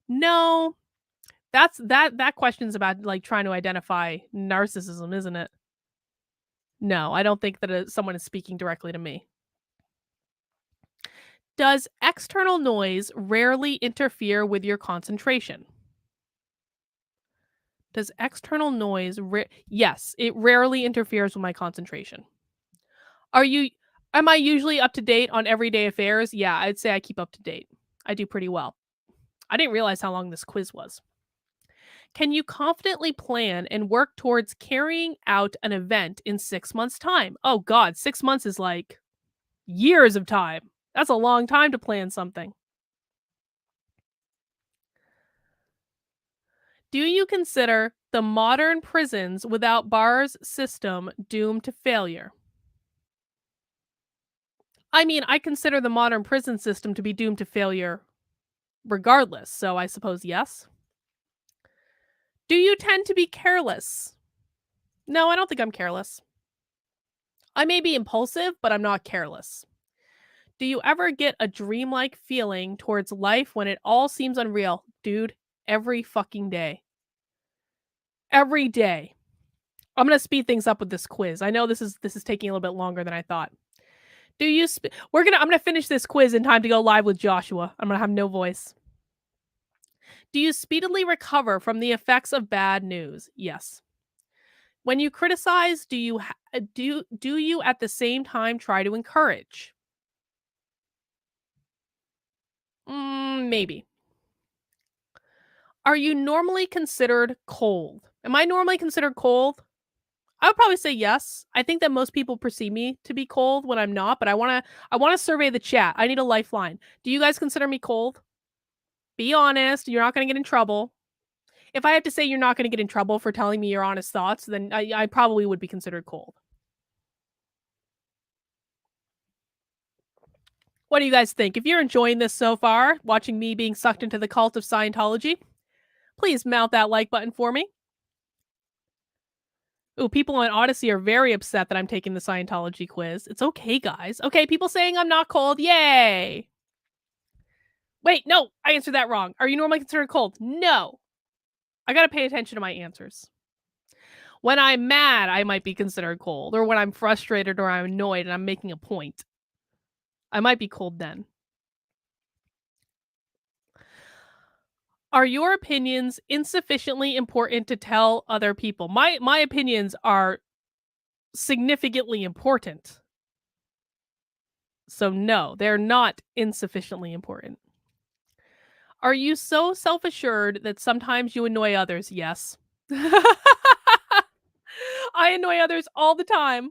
No. That question's about like trying to identify narcissism, isn't it? No, I don't think that someone is speaking directly to me. Does external noise rarely interfere with your concentration? Does external noise yes, it rarely interferes with my concentration. Are you am I usually up to date on everyday affairs? Yeah, I'd say I keep up to date. I do pretty well. I didn't realize how long this quiz was. Can you confidently plan and work towards carrying out an event in 6 months' time? Oh god, 6 months is like years of time. That's a long time to plan something. Do you consider the modern prisons without bars system doomed to failure? I mean, I consider the modern prison system to be doomed to failure regardless, so I suppose yes. Do you tend to be careless? No, I don't think I'm careless. I may be impulsive, but I'm not careless. Do you ever get a dreamlike feeling towards life when it all seems unreal? Dude, every fucking day. Every day. I'm gonna speed things up with this quiz. I know this is taking a little bit longer than I thought. Do you I'm gonna finish this quiz in time to go live with Joshua. I'm gonna have no voice. Do you speedily recover from the effects of bad news? Yes. When you criticize, do you at the same time try to encourage? Maybe. Are you normally considered cold? Am I normally considered cold? I would probably say yes. I think that most people perceive me to be cold when I'm not, but I wanna survey the chat. I need a lifeline. Do you guys consider me cold? Be honest, you're not gonna get in trouble. If I have to say you're not gonna get in trouble for telling me your honest thoughts, then I probably would be considered cold. What do you guys think? If you're enjoying this so far, watching me being sucked into the cult of Scientology, please mount that like button for me. Ooh, people on Odyssey are very upset that I'm taking the Scientology quiz. It's okay, guys. Okay, people saying I'm not cold. Yay. Wait, no, I answered that wrong. Are you normally considered cold? No. I gotta pay attention to my answers. When I'm mad, I might be considered cold, or when I'm frustrated or I'm annoyed and I'm making a point. I might be cold then. Are your opinions insufficiently important to tell other people? My opinions are significantly important. So no, they're not insufficiently important. Are you so self-assured that sometimes you annoy others? Yes. I annoy others all the time.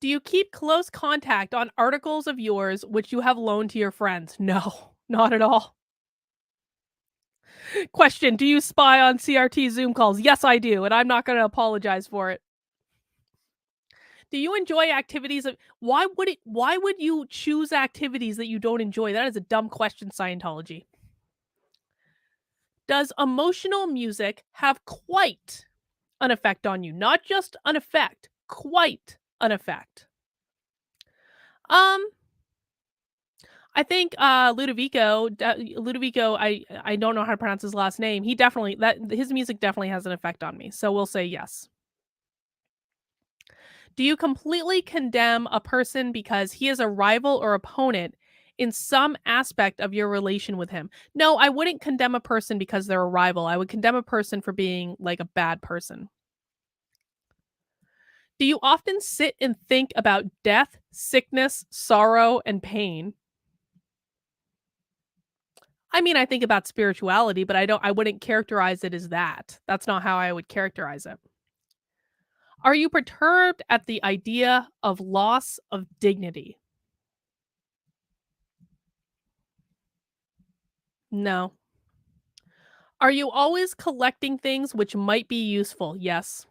Do you keep close contact on articles of yours which you have loaned to your friends? No, not at all. Question, do you spy on CRT Zoom calls? Yes, I do, and I'm not gonna apologize for it. Do you enjoy activities of why would you choose activities that you don't enjoy? That is a dumb question, Scientology. Does emotional music have quite an effect on you? Not just an effect, quite an effect. Um, I think Ludovico, I don't know how to pronounce his last name. He definitely that his music definitely has an effect on me. So we'll say yes. Do you completely condemn a person because he is a rival or opponent in some aspect of your relation with him? No, I wouldn't condemn a person because they're a rival. I would condemn a person for being like a bad person. Do you often sit and think about death, sickness, sorrow, and pain? I mean, I think about spirituality, but I wouldn't characterize it as that. That's not how I would characterize it. Are you perturbed at the idea of loss of dignity? No. Are you always collecting things which might be useful? Yes.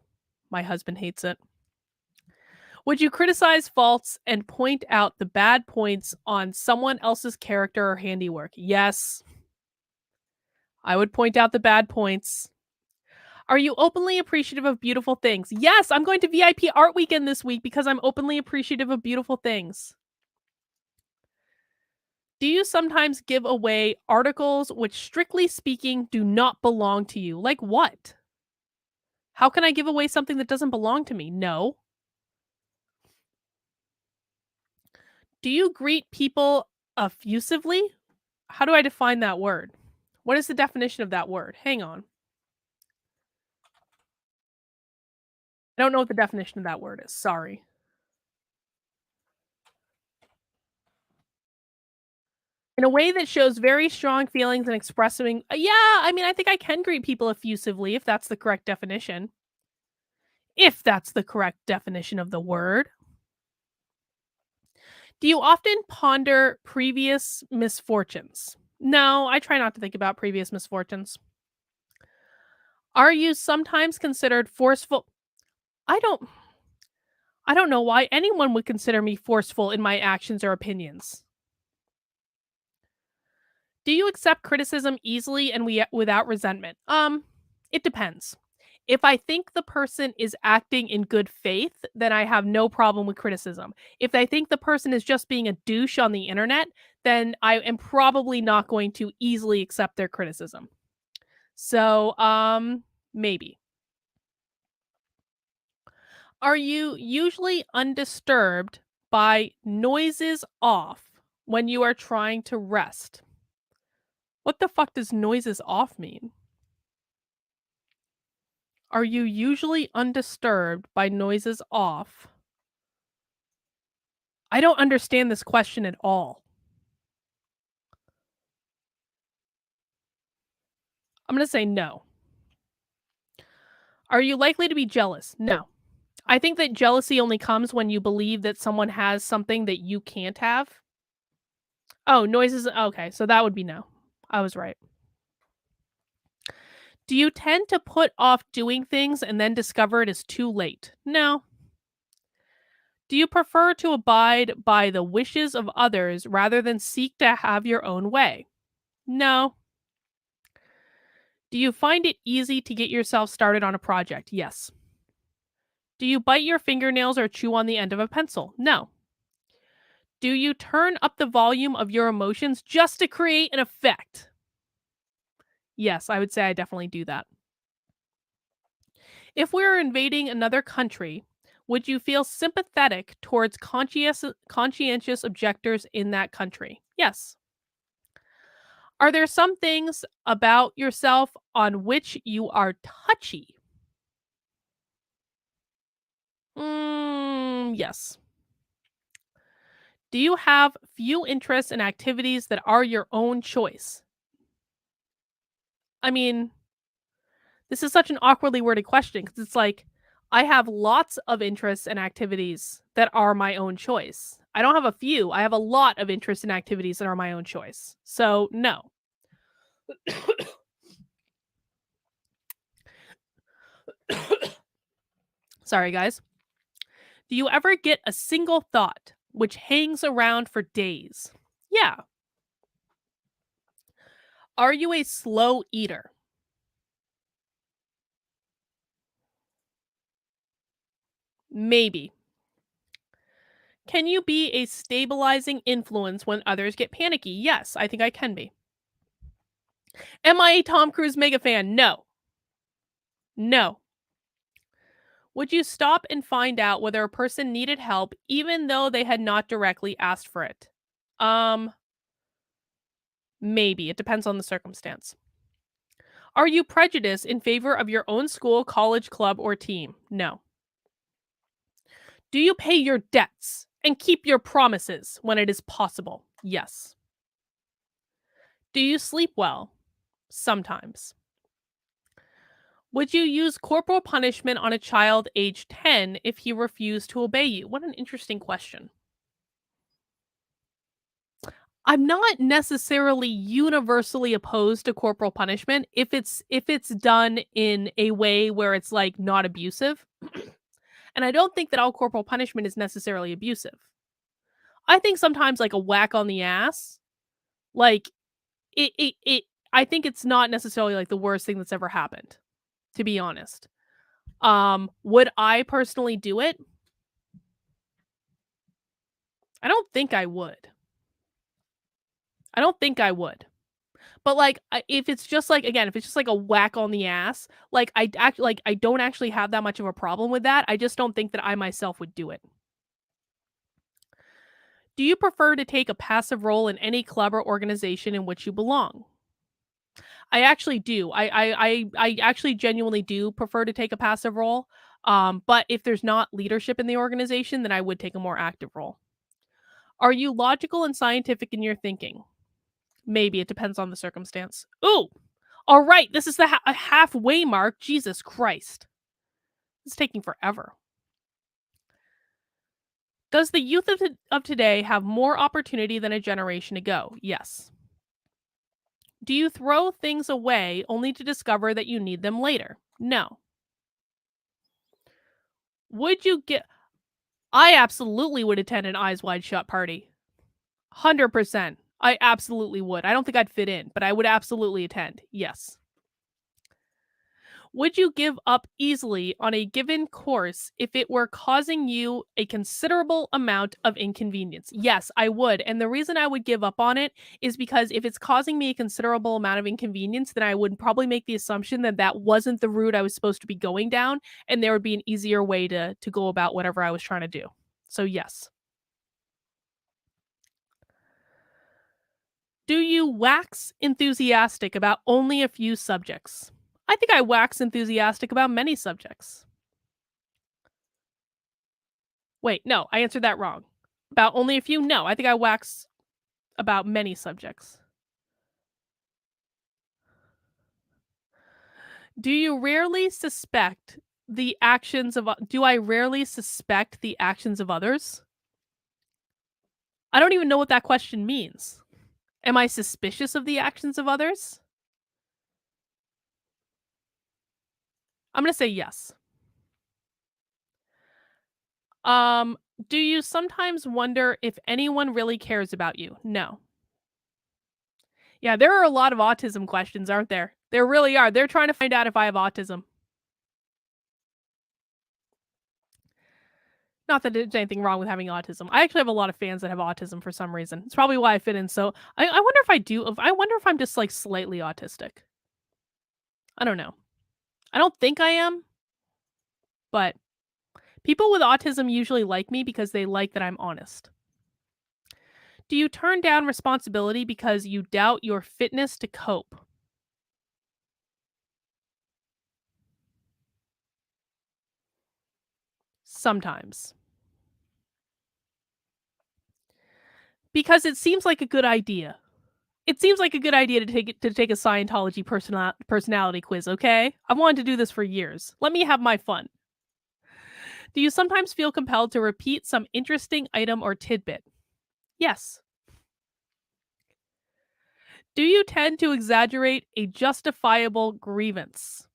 My husband hates it. Would you criticize faults and point out the bad points on someone else's character or handiwork? Yes. I would point out the bad points. Are you openly appreciative of beautiful things? Yes, I'm going to VIP Art Weekend this week because I'm openly appreciative of beautiful things. Do you sometimes give away articles which, strictly speaking, do not belong to you? Like what? How can I give away something that doesn't belong to me? No. Do you greet people effusively? How do I define that word? What is the definition of that word? Hang on. I don't know what the definition of that word is. Sorry. In a way that shows very strong feelings and expressing yeah, I mean, I think I can greet people effusively if that's the correct definition. If that's the correct definition of the word. Do you often ponder previous misfortunes? No, I try not to think about previous misfortunes. Are you sometimes considered forceful? I don't I don't know why anyone would consider me forceful in my actions or opinions. Do you accept criticism easily and without resentment? It depends. If I think the person is acting in good faith, then I have no problem with criticism. If I think the person is just being a douche on the internet, then I am probably not going to easily accept their criticism. So, maybe. Are you usually undisturbed by noises off when you are trying to rest? What the fuck does noises off mean? Are you usually undisturbed by noises off? I don't understand this question at all. I'm gonna say no. Are you likely to be jealous? No. I think that jealousy only comes when you believe that someone has something that you can't have. Oh, noises. Okay, so that would be no. I was right. Do you tend to put off doing things and then discover it is too late? No. Do you prefer to abide by the wishes of others rather than seek to have your own way? No. Do you find it easy to get yourself started on a project? Yes. Do you bite your fingernails or chew on the end of a pencil? No. Do you turn up the volume of your emotions just to create an effect? Yes, I would say I definitely do that. If we were invading another country, would you feel sympathetic towards conscientious objectors in that country? Yes. Are there some things about yourself on which you are touchy? Yes. Do you have few interests and activities that are your own choice? I mean, this is such an awkwardly worded question because it's like, I have lots of interests and activities that are my own choice. I don't have a few. I have a lot of interests and activities that are my own choice. So, no. Sorry, guys. Do you ever get a single thought which hangs around for days? Yeah. Are you a slow eater? Maybe. Can you be a stabilizing influence when others get panicky? Yes, I think I can be. Am I a Tom Cruise mega fan? No. No. Would you stop and find out whether a person needed help even though they had not directly asked for it? Um, Maybe. It depends on the circumstance. Are you prejudiced in favor of your own school, college, club, or team? No. Do you pay your debts and keep your promises when it is possible? Yes. Do you sleep well? Sometimes. Would you use corporal punishment on a child age 10 if he refused to obey you? What an interesting question. I'm not necessarily universally opposed to corporal punishment if it's done in a way where it's like not abusive. And I don't think that all corporal punishment is necessarily abusive. I think sometimes like a whack on the ass, like it I think it's not necessarily like the worst thing that's ever happened, to be honest. Would I personally do it? I don't think I would. I don't think I would. But, like, if it's just, like again, if it's just, like, a whack on the ass, like, I don't actually have that much of a problem with that, I just don't think that I myself would do it. Do you prefer to take a passive role in any club or organization in which you belong? I actually do. I actually genuinely do prefer to take a passive role, but if there's not leadership in the organization, then I would take a more active role. Are you logical and scientific in your thinking? Maybe, it depends on the circumstance. Ooh! Alright, this is the halfway mark, Jesus Christ. It's taking forever. Does the youth of today have more opportunity than a generation ago? Yes. Do you throw things away only to discover that you need them later? No. Would you get I absolutely would attend an Eyes Wide Shut party. 100%. I absolutely would. I don't think I'd fit in, but I would absolutely attend. Yes. Would you give up easily on a given course if it were causing you a considerable amount of inconvenience? Yes, I would. And the reason I would give up on it is because if it's causing me a considerable amount of inconvenience, then I would probably make the assumption that that wasn't the route I was supposed to be going down, and there would be an easier way to go about whatever I was trying to do. So yes. Do you wax enthusiastic about only a few subjects? I think I wax enthusiastic about many subjects. Wait, no, I answered that wrong. About only a few? No, I think I wax about many subjects. Do you rarely suspect the actions of do I rarely suspect the actions of others? I don't even know what that question means. Am I suspicious of the actions of others? I'm gonna say yes. Um, do you sometimes wonder if anyone really cares about you? No. Yeah, there are a lot of autism questions, aren't there? There really are. They're trying to find out if I have autism. Not that there's anything wrong with having autism. I actually have a lot of fans that have autism for some reason. It's probably why I fit in. So I wonder if I do. If I wonder if I'm just like slightly autistic. I don't know. I don't think I am, but people with autism usually like me because they like that I'm honest. Do you turn down responsibility because you doubt your fitness to cope? Sometimes. Because it seems like a good idea. It seems like a good idea to take a Scientology personality quiz, okay? I've wanted to do this for years. Let me have my fun. Do you sometimes feel compelled to repeat some interesting item or tidbit? Yes. Do you tend to exaggerate a justifiable grievance?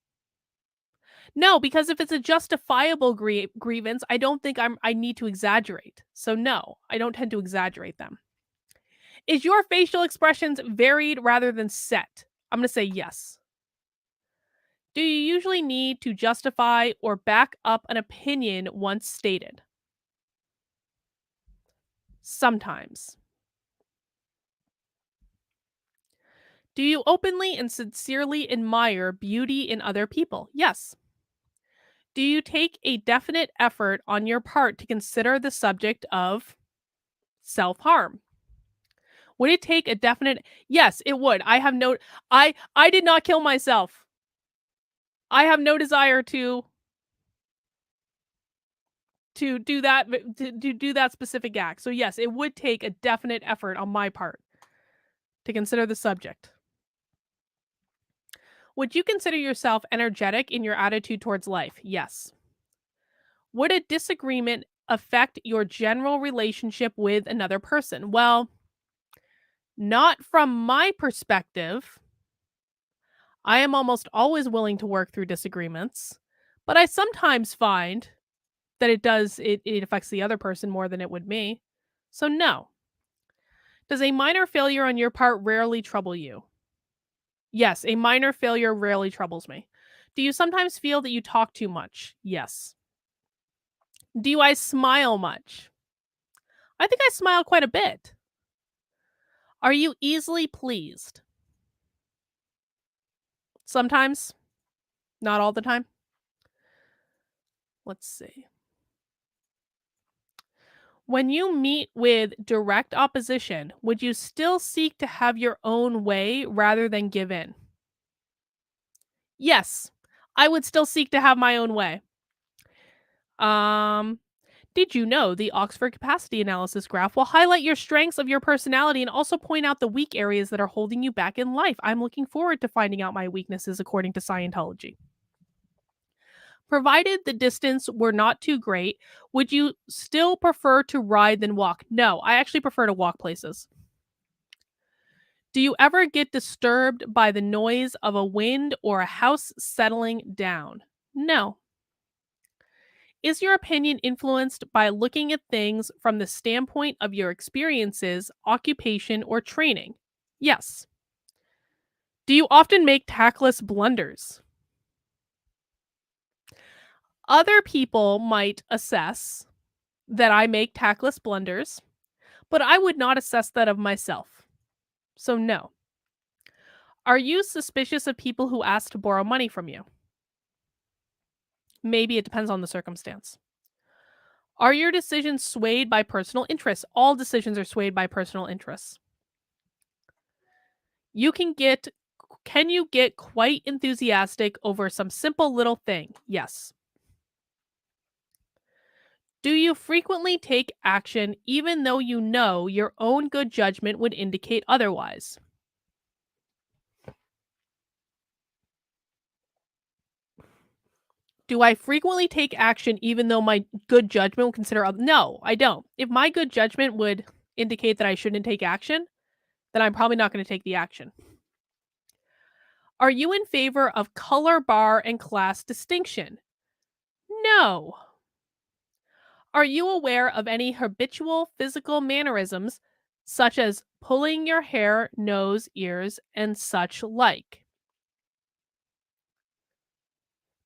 No, because if it's a justifiable grievance, I don't think I need to exaggerate. So no, I don't tend to exaggerate them. Is your facial expressions varied rather than set? I'm going to say yes. Do you usually need to justify or back up an opinion once stated? Sometimes. Do you openly and sincerely admire beauty in other people? Yes. Do you take a definite effort on your part to consider the subject of self harm? Would it take a definite Yes, it would. I did not kill myself. I have no desire to do that to do that specific act. So yes, it would take a definite effort on my part to consider the subject. Would you consider yourself energetic in your attitude towards life? Yes. Would a disagreement affect your general relationship with another person? Well, not from my perspective. I am almost always willing to work through disagreements, but I sometimes find that it affects the other person more than it would me. So no. Does a minor failure on your part rarely trouble you? Yes, a minor failure rarely troubles me. Do you sometimes feel that you talk too much? Yes. Do I smile much? I think I smile quite a bit. Are you easily pleased? Sometimes, not all the time. Let's see. When you meet with direct opposition, would you still seek to have your own way rather than give in? Yes, I would still seek to have my own way. Um, did you know the Oxford Capacity Analysis graph will highlight your strengths of your personality and also point out the weak areas that are holding you back in life? I'm looking forward to finding out my weaknesses according to Scientology. Provided the distance were not too great, would you still prefer to ride than walk? No, I actually prefer to walk places. Do you ever get disturbed by the noise of a wind or a house settling down? No. Is your opinion influenced by looking at things from the standpoint of your experiences, occupation, or training? Yes. Do you often make tactless blunders? Other people might assess that I make tactless blunders, but I would not assess that of myself. So, no. Are you suspicious of people who ask to borrow money from you? Maybe it depends on the circumstance. Are your decisions swayed by personal interests? All decisions are swayed by personal interests. You can you get quite enthusiastic over some simple little thing? Yes. Do you frequently take action even though you know your own good judgment would indicate otherwise? Do I frequently take action even though my good judgment would consider no, I don't. If my good judgment would indicate that I shouldn't take action, then I'm probably not going to take the action. Are you in favor of color bar and class distinction? No. Are you aware of any habitual physical mannerisms such as pulling your hair, nose, ears, and such like?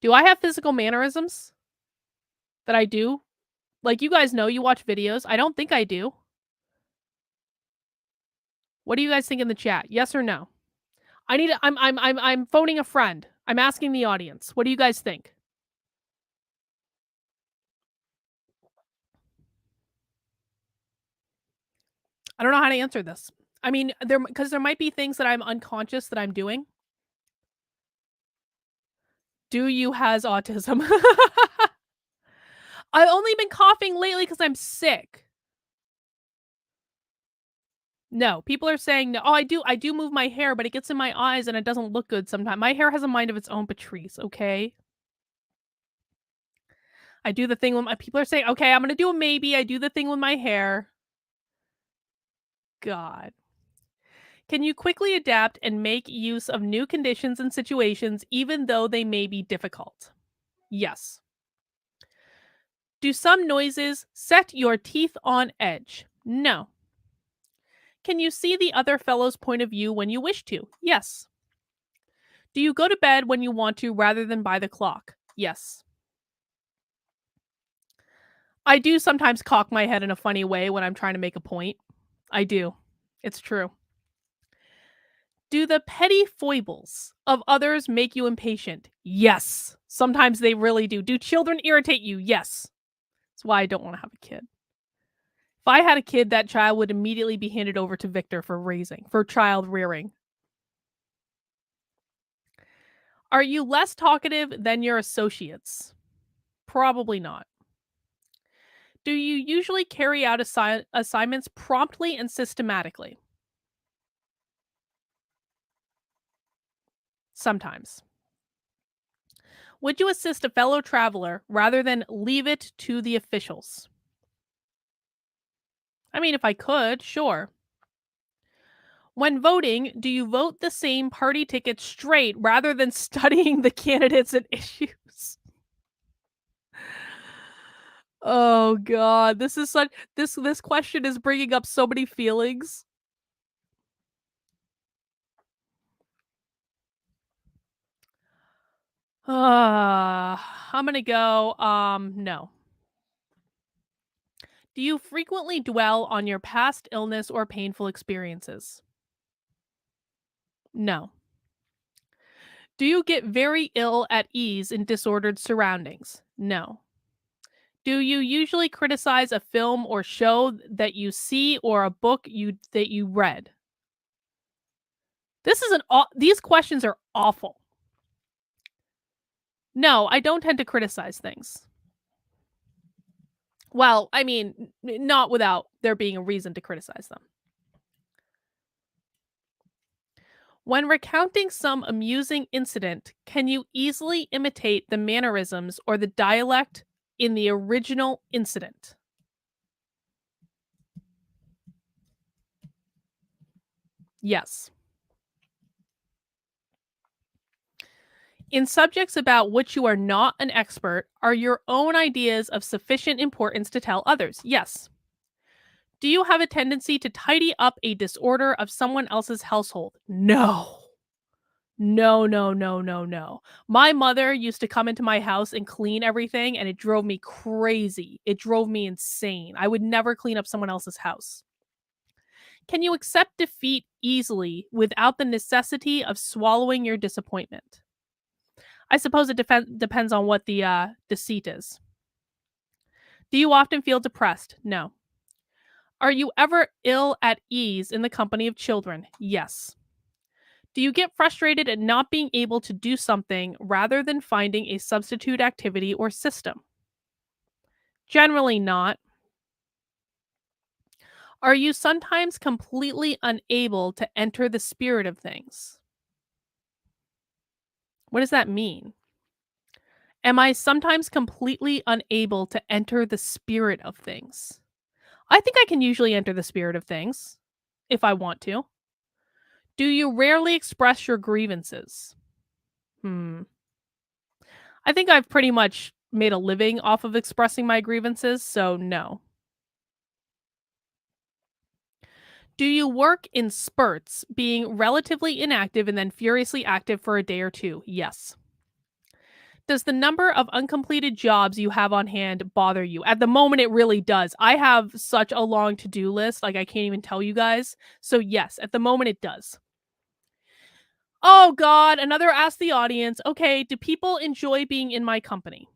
Do I have physical mannerisms that I do? Like you guys know, you watch videos. I don't think I do. What do you guys think in the chat? Yes or no? I need to, I'm phoning a friend. I'm asking the audience. What do you guys think? I don't know how to answer this. I mean, because there might be things that I'm unconscious that I'm doing. Do you has autism? I've only been coughing lately because I'm sick. No, people are saying no. Oh, I do move my hair, but it gets in my eyes and it doesn't look good sometimes. My hair has a mind of its own, Patrice, okay? I do the thing with my people are saying, okay, I'm gonna do a maybe. I do the thing with my hair. God. Can you quickly adapt and make use of new conditions and situations, even though they may be difficult? Yes. Do some noises set your teeth on edge? No. Can you see the other fellow's point of view when you wish to? Yes. Do you go to bed when you want to rather than by the clock? Yes. I do sometimes cock my head in a funny way when I'm trying to make a point. I do. It's true. Do the petty foibles of others make you impatient? Yes. Sometimes they really do. Do children irritate you? Yes. That's why I don't want to have a kid. If I had a kid, that child would immediately be handed over to Victor for child rearing. Are you less talkative than your associates? Probably not. Do you usually carry out assignments promptly and systematically? Sometimes. Would you assist a fellow traveler rather than leave it to the officials? I mean, if I could, sure. When voting, do you vote the same party ticket straight rather than studying the candidates and issues? Oh god, this is such this question is bringing up so many feelings. I'm gonna go, no. Do you frequently dwell on your past illness or painful experiences? No. Do you get very ill at ease in disordered surroundings? No. Do you usually criticize a film or show that you see or a book that you read? These questions are awful. No, I don't tend to criticize things. Well, I mean, not without there being a reason to criticize them. When recounting some amusing incident, can you easily imitate the mannerisms or the dialect in the original incident? Yes. In subjects about which you are not an expert, are your own ideas of sufficient importance to tell others? Yes. Do you have a tendency to tidy up a disorder of someone else's household? No. No, no, no, no, no. My mother used to come into my house and clean everything, and it drove me crazy. It drove me insane. I would never clean up someone else's house. Can you accept defeat easily without the necessity of swallowing your disappointment? I suppose it depends on what the deceit is. Do you often feel depressed? No. Are you ever ill at ease in the company of children? Yes. Do you get frustrated at not being able to do something rather than finding a substitute activity or system? Generally not. Are you sometimes completely unable to enter the spirit of things? What does that mean? Am I sometimes completely unable to enter the spirit of things? I think I can usually enter the spirit of things if I want to. Do you rarely express your grievances? Hmm. I think I've pretty much made a living off of expressing my grievances, so no. Do you work in spurts, being relatively inactive and then furiously active for a day or two? Yes. Does the number of uncompleted jobs you have on hand bother you? At the moment, it really does. I have such a long to-do list, like I can't even tell you guys. So yes, at the moment it does. Oh god, another ask the audience. Okay, do people enjoy being in my company?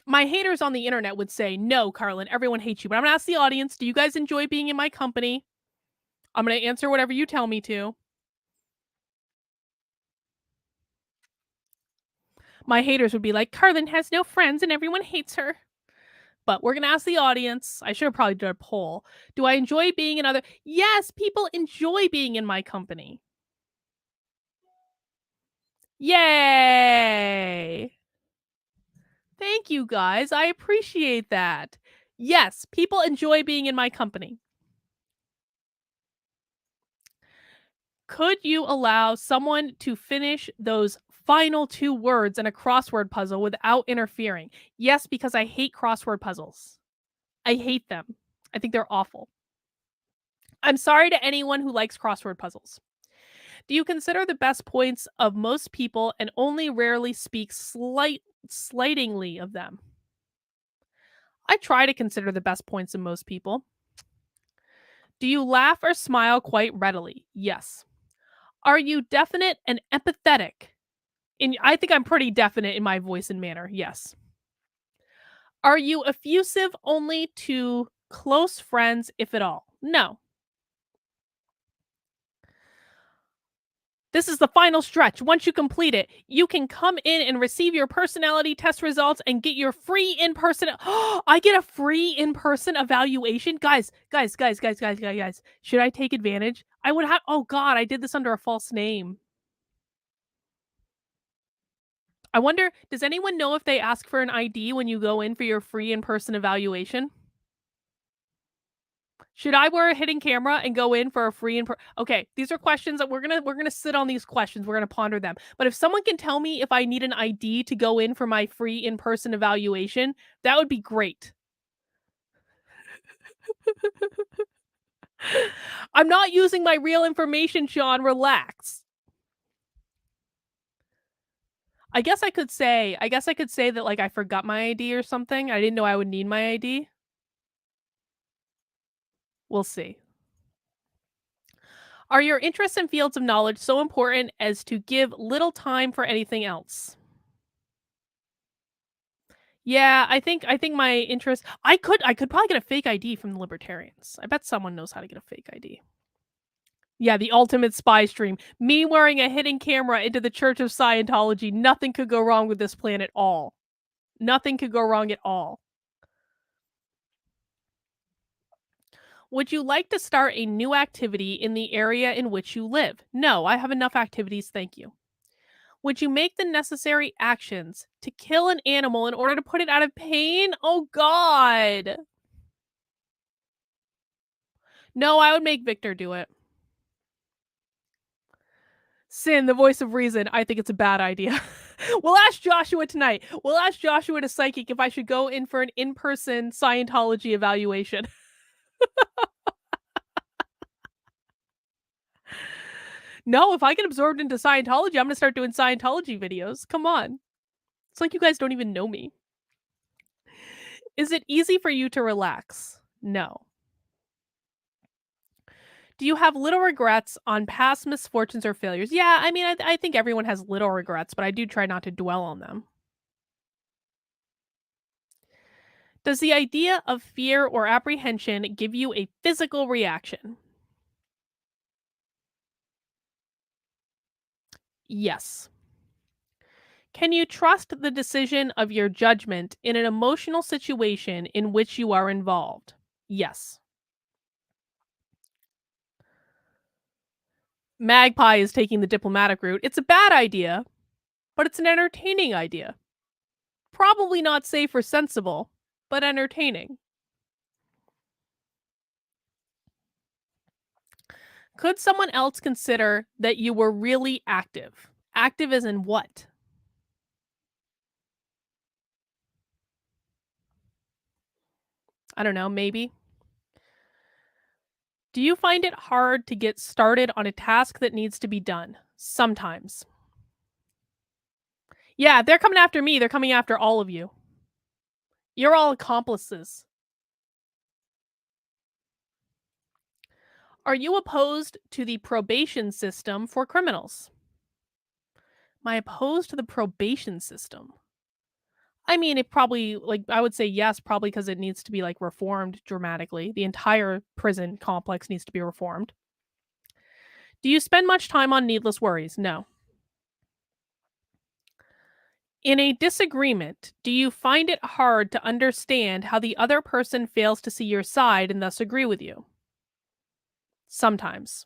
My haters on the internet would say, "No, Karlyn, everyone hates you." But I'm gonna ask the audience, do you guys enjoy being in my company? I'm gonna answer whatever you tell me to. My haters would be like, "Karlyn has no friends and everyone hates her." But we're gonna ask the audience. I should have probably done a poll. Do I enjoy being in other Yes, people enjoy being in my company. Yay! Thank you guys. I appreciate that. Yes, people enjoy being in my company. Could you allow someone to finish those final 2 words in a crossword puzzle without interfering? Yes, because I hate crossword puzzles. I hate them. I think they're awful. I'm sorry to anyone who likes crossword puzzles. Do you consider the best points of most people and only rarely speak slightingly of them? I try to consider the best points of most people. Do you laugh or smile quite readily? Yes. Are you definite and empathetic? I think I'm pretty definite in my voice and manner. Yes. Are you effusive only to close friends, if at all? No. This is the final stretch. Once you complete it, you can come in and receive your personality test results and get your free in-person I get a free in-person evaluation? Guys. Should I take advantage? I would have Oh god, I did this under a false name. I wonder, does anyone know if they ask for an ID when you go in for your free in-person evaluation? Should I wear a hidden camera and go in for a free Okay, these are questions that we're gonna sit on these questions. We're gonna ponder them. But if someone can tell me if I need an ID to go in for my free in-person evaluation, that would be great. I'm not using my real information, Sean. Relax. I guess I could say that like I forgot my ID or something. I didn't know I would need my ID. We'll see. Are your interests and fields of knowledge so important as to give little time for anything else? Yeah, I think my interest I could probably get a fake ID from the libertarians. I bet someone knows how to get a fake ID. Yeah, the ultimate spy stream. Me wearing a hidden camera into the Church of Scientology. Nothing could go wrong with this plan at all. Nothing could go wrong at all. Would you like to start a new activity in the area in which you live? No, I have enough activities, thank you. Would you make the necessary actions to kill an animal in order to put it out of pain? Oh god. No, I would make Victor do it. Sin, the voice of reason. I think it's a bad idea. We'll ask Joshua tonight. We'll ask Joshua to psychic if I should go in for an in-person Scientology evaluation. No, if I get absorbed into Scientology, I'm gonna start doing Scientology videos. Come on. It's like you guys don't even know me. Is it easy for you to relax? No. Do you have little regrets on past misfortunes or failures? Yeah, I mean, I think everyone has little regrets, but I do try not to dwell on them. Does the idea of fear or apprehension give you a physical reaction? Yes. Can you trust the decision of your judgment in an emotional situation in which you are involved? Yes. Magpie is taking the diplomatic route. It's a bad idea, but it's an entertaining idea. Probably not safe or sensible, but entertaining. Could someone else consider that you were really active? Active as in what? I don't know, maybe. Do you find it hard to get started on a task that needs to be done? Sometimes. Yeah, they're coming after me. They're coming after all of you. You're all accomplices. Are you opposed to the probation system for criminals? Am I opposed to the probation system? I mean, it probably, like, I would say yes, probably because it needs to be, like, reformed dramatically. The entire prison complex needs to be reformed. Do you spend much time on needless worries? No. In a disagreement, do you find it hard to understand how the other person fails to see your side and thus agree with you? Sometimes.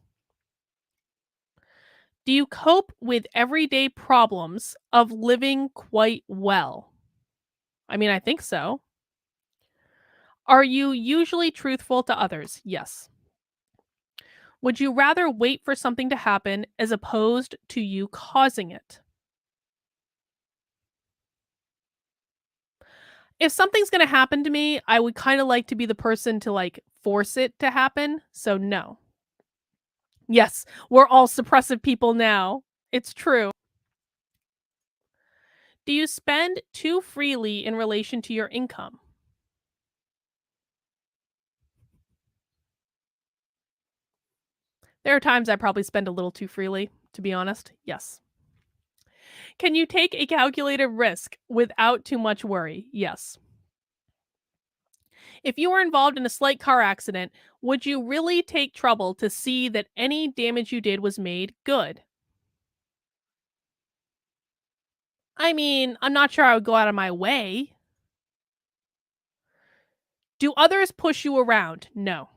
Do you cope with everyday problems of living quite well? I mean, I think so. Are you usually truthful to others? Yes. Would you rather wait for something to happen as opposed to you causing it? If something's going to happen to me, I would kind of like to be the person to like force it to happen. So, no. Yes, we're all suppressive people now. It's true. Do you spend too freely in relation to your income? There are times I probably spend a little too freely, to be honest. Yes. Can you take a calculated risk without too much worry? Yes. If you were involved in a slight car accident, would you really take trouble to see that any damage you did was made good? I mean, I'm not sure I would go out of my way. Do others push you around? No.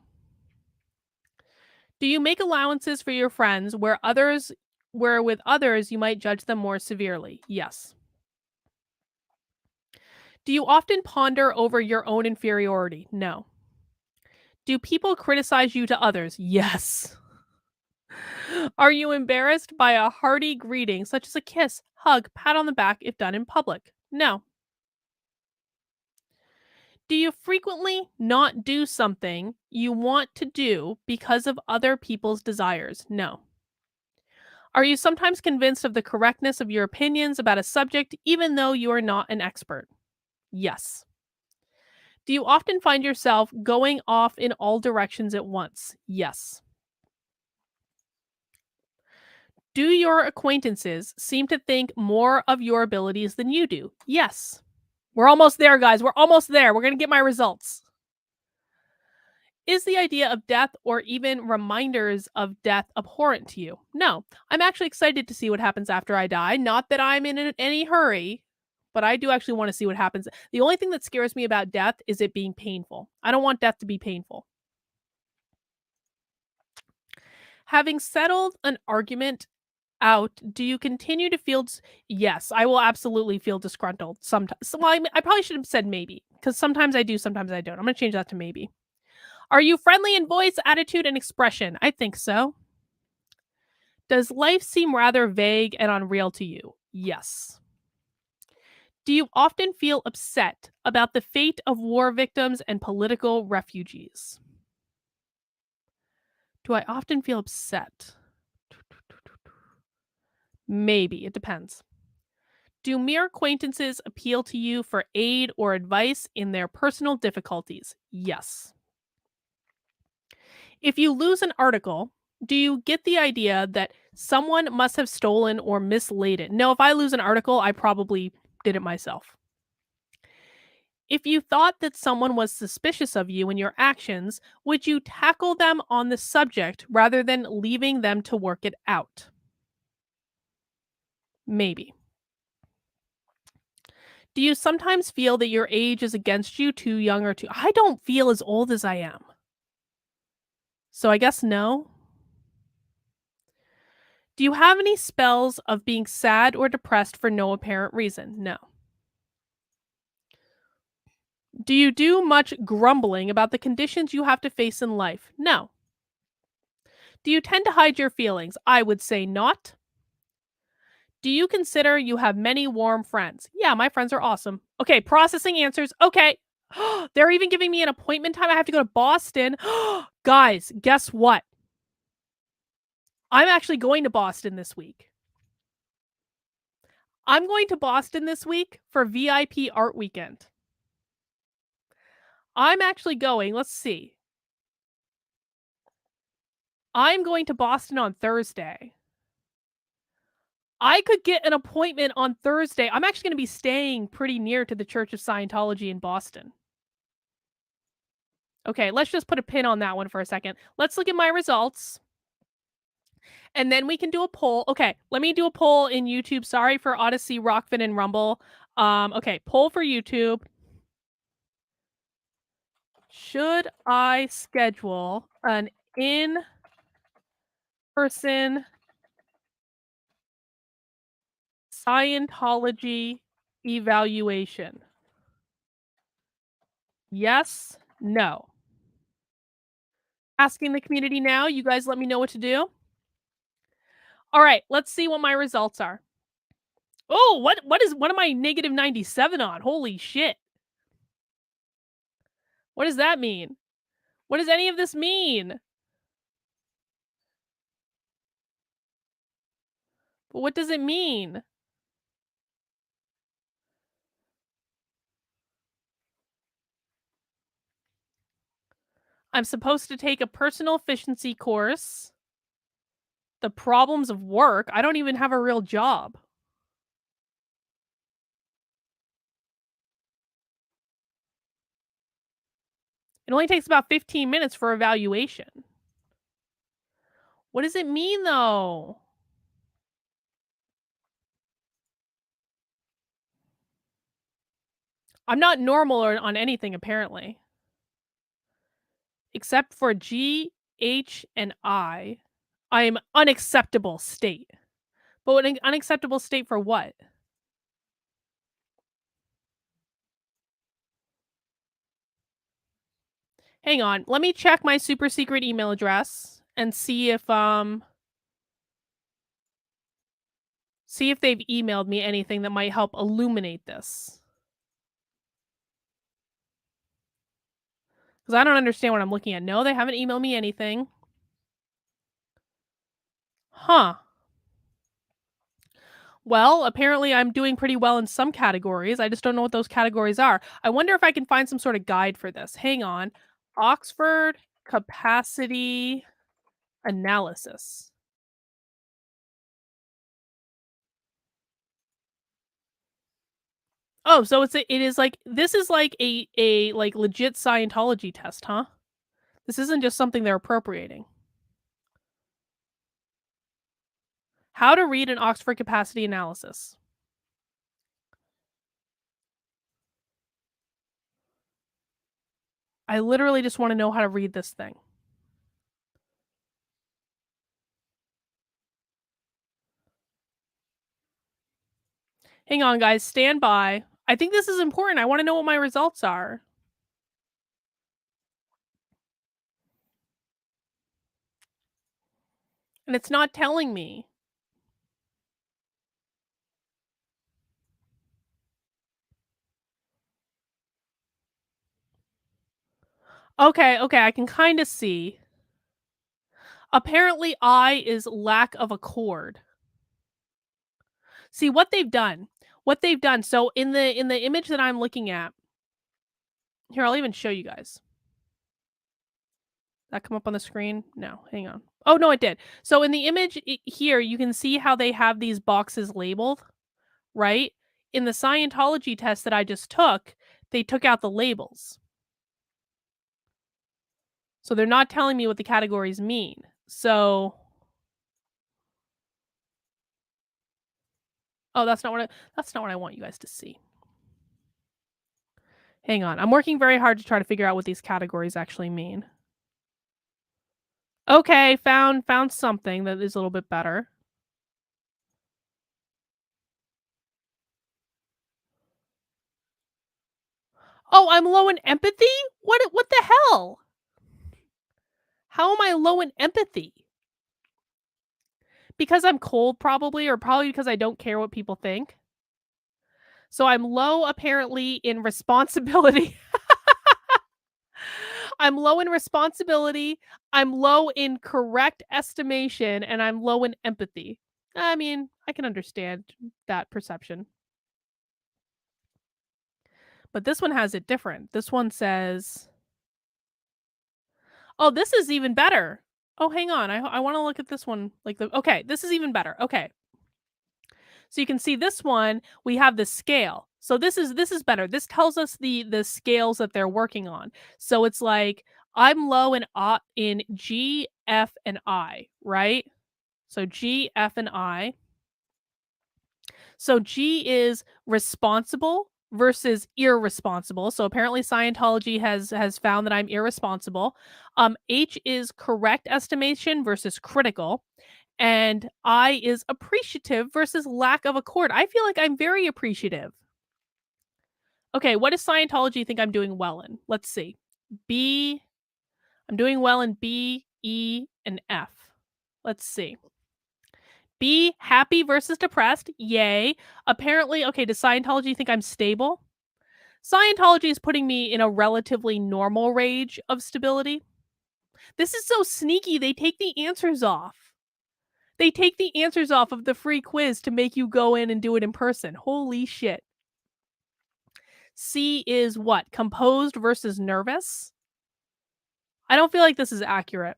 Do you make allowances for your friends where with others you might judge them more severely? Yes. Do you often ponder over your own inferiority? No. Do people criticize you to others? Yes. Are you embarrassed by a hearty greeting, such as a kiss, hug, pat on the back if done in public? No. Do you frequently not do something you want to do because of other people's desires? No. Are you sometimes convinced of the correctness of your opinions about a subject even though you are not an expert? Yes. Do you often find yourself going off in all directions at once? Yes. Do your acquaintances seem to think more of your abilities than you do? Yes. We're almost there, guys. We're almost there. We're going to get my results. Is the idea of death or even reminders of death abhorrent to you? No. I'm actually excited to see what happens after I die. Not that I'm in any hurry, but I do actually want to see what happens. The only thing that scares me about death is it being painful. I don't want death to be painful. Having settled an argument out, do you continue to feel yes, I will absolutely feel disgruntled sometimes. Well, I probably should have said maybe, because sometimes I do, sometimes I don't. I'm gonna change that to maybe. Are you friendly in voice, attitude, and expression? I think so. Does life seem rather vague and unreal to you? Yes. Do you often feel upset about the fate of war victims and political refugees? Do I often feel upset? Maybe, it depends. Do mere acquaintances appeal to you for aid or advice in their personal difficulties? Yes. If you lose an article, do you get the idea that someone must have stolen or mislaid it? No, if I lose an article, I probably did it myself. If you thought that someone was suspicious of you and your actions, would you tackle them on the subject rather than leaving them to work it out? Maybe. Do you sometimes feel that your age is against you, too young or too I don't feel as old as I am. So I guess no. Do you have any spells of being sad or depressed for no apparent reason? No. Do you do much grumbling about the conditions you have to face in life? No. Do you tend to hide your feelings? I would say not. Do you consider you have many warm friends? Yeah, my friends are awesome. Okay, processing answers. Okay. They're even giving me an appointment time. I have to go to Boston. Guys, guess what? I'm actually going to Boston this week. I'm going to Boston this week for VIP art weekend. I'm actually going, let's see. I'm going to Boston on Thursday. I could get an appointment on Thursday. I'm actually going to be staying pretty near to the Church of Scientology in Boston. Okay, let's just put a pin on that one for a second. Let's look at my results. And then we can do a poll. Okay, let me do a poll in YouTube. Sorry for Odyssey, Rockfin, and Rumble. Okay, poll for YouTube. Should I schedule an in-person Scientology evaluation? Yes, no. Asking the community now. You guys let me know what to do. All right, let's see what my results are. Oh, what am I negative 97 on? Holy shit. What does that mean? What does any of this mean? But what does it mean? I'm supposed to take a personal efficiency course. The problems of work. I don't even have a real job. It only takes about 15 minutes for evaluation. What does it mean, though? I'm not normal or on anything, apparently. Except for G, H, and I. I am unacceptable state. But an unacceptable state for what? Hang on. Let me check my super secret email address and see if they've emailed me anything that might help illuminate this. Because I don't understand what I'm looking at. No, they haven't emailed me anything. Huh. Well, apparently I'm doing pretty well in some categories. I just don't know what those categories are. I wonder if I can find some sort of guide for this. Hang on. Oxford capacity analysis. Oh, so it is like this is like a like legit Scientology test, huh? This isn't just something they're appropriating. How to read an Oxford capacity analysis. I literally just want to know how to read this thing. Hang on, guys. Stand by. I think this is important. I want to know what my results are. And it's not telling me. Okay, okay, I can kind of see. Apparently, I is lack of accord. See what they've done. What they've done. So in the image that I'm looking at, here I'll even show you guys. That come up on the screen? No, hang on. Oh no, it did. So in the image here, you can see how they have these boxes labeled, right? In the Scientology test that I just took, they took out the labels. So they're not telling me what the categories mean. So Oh, that's not what I want you guys to see. Hang on. I'm working very hard to try to figure out what these categories actually mean. Okay, found something that is a little bit better. Oh, I'm low in empathy? What the hell? How am I low in empathy? Because I'm cold probably, or probably because I don't care what people think. So I'm low apparently in responsibility. I'm low in responsibility, I'm low in correct estimation, and I'm low in empathy. I mean, I can understand that perception. But this one has it different. This one says, "Oh, this is even better." Oh, hang on. I wanna look at this one, like, the okay, this is even better. Okay. So you can see this one, we have the scale. So this is better. This tells us the scales that they're working on. So it's like I'm low in G, F, and I, right? So G, F, and I. So G is responsible versus irresponsible. So apparently Scientology has found that I'm irresponsible. H is correct estimation versus critical. And I is appreciative versus lack of accord. I feel like I'm very appreciative. Okay, what does Scientology think I'm doing well in? Let's see. B, I'm doing well in B, E, and F. Let's see. B, happy versus depressed. Yay. Apparently, okay, does Scientology think I'm stable? Scientology is putting me in a relatively normal range of stability. This is so sneaky. They take the answers off. They take the answers off of the free quiz to make you go in and do it in person. Holy shit. C is what? Composed versus nervous? I don't feel like this is accurate.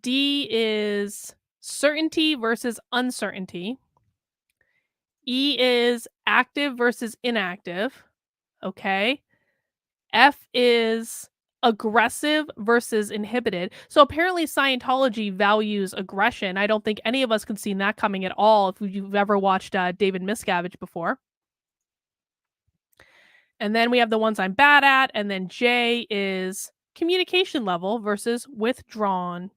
D is certainty versus uncertainty. E is active versus inactive. Okay. F is aggressive versus inhibited. So apparently Scientology values aggression. I don't think any of us could see that coming at all if you've ever watched David Miscavige before. And then we have the ones I'm bad at, and then J is communication level versus withdrawn.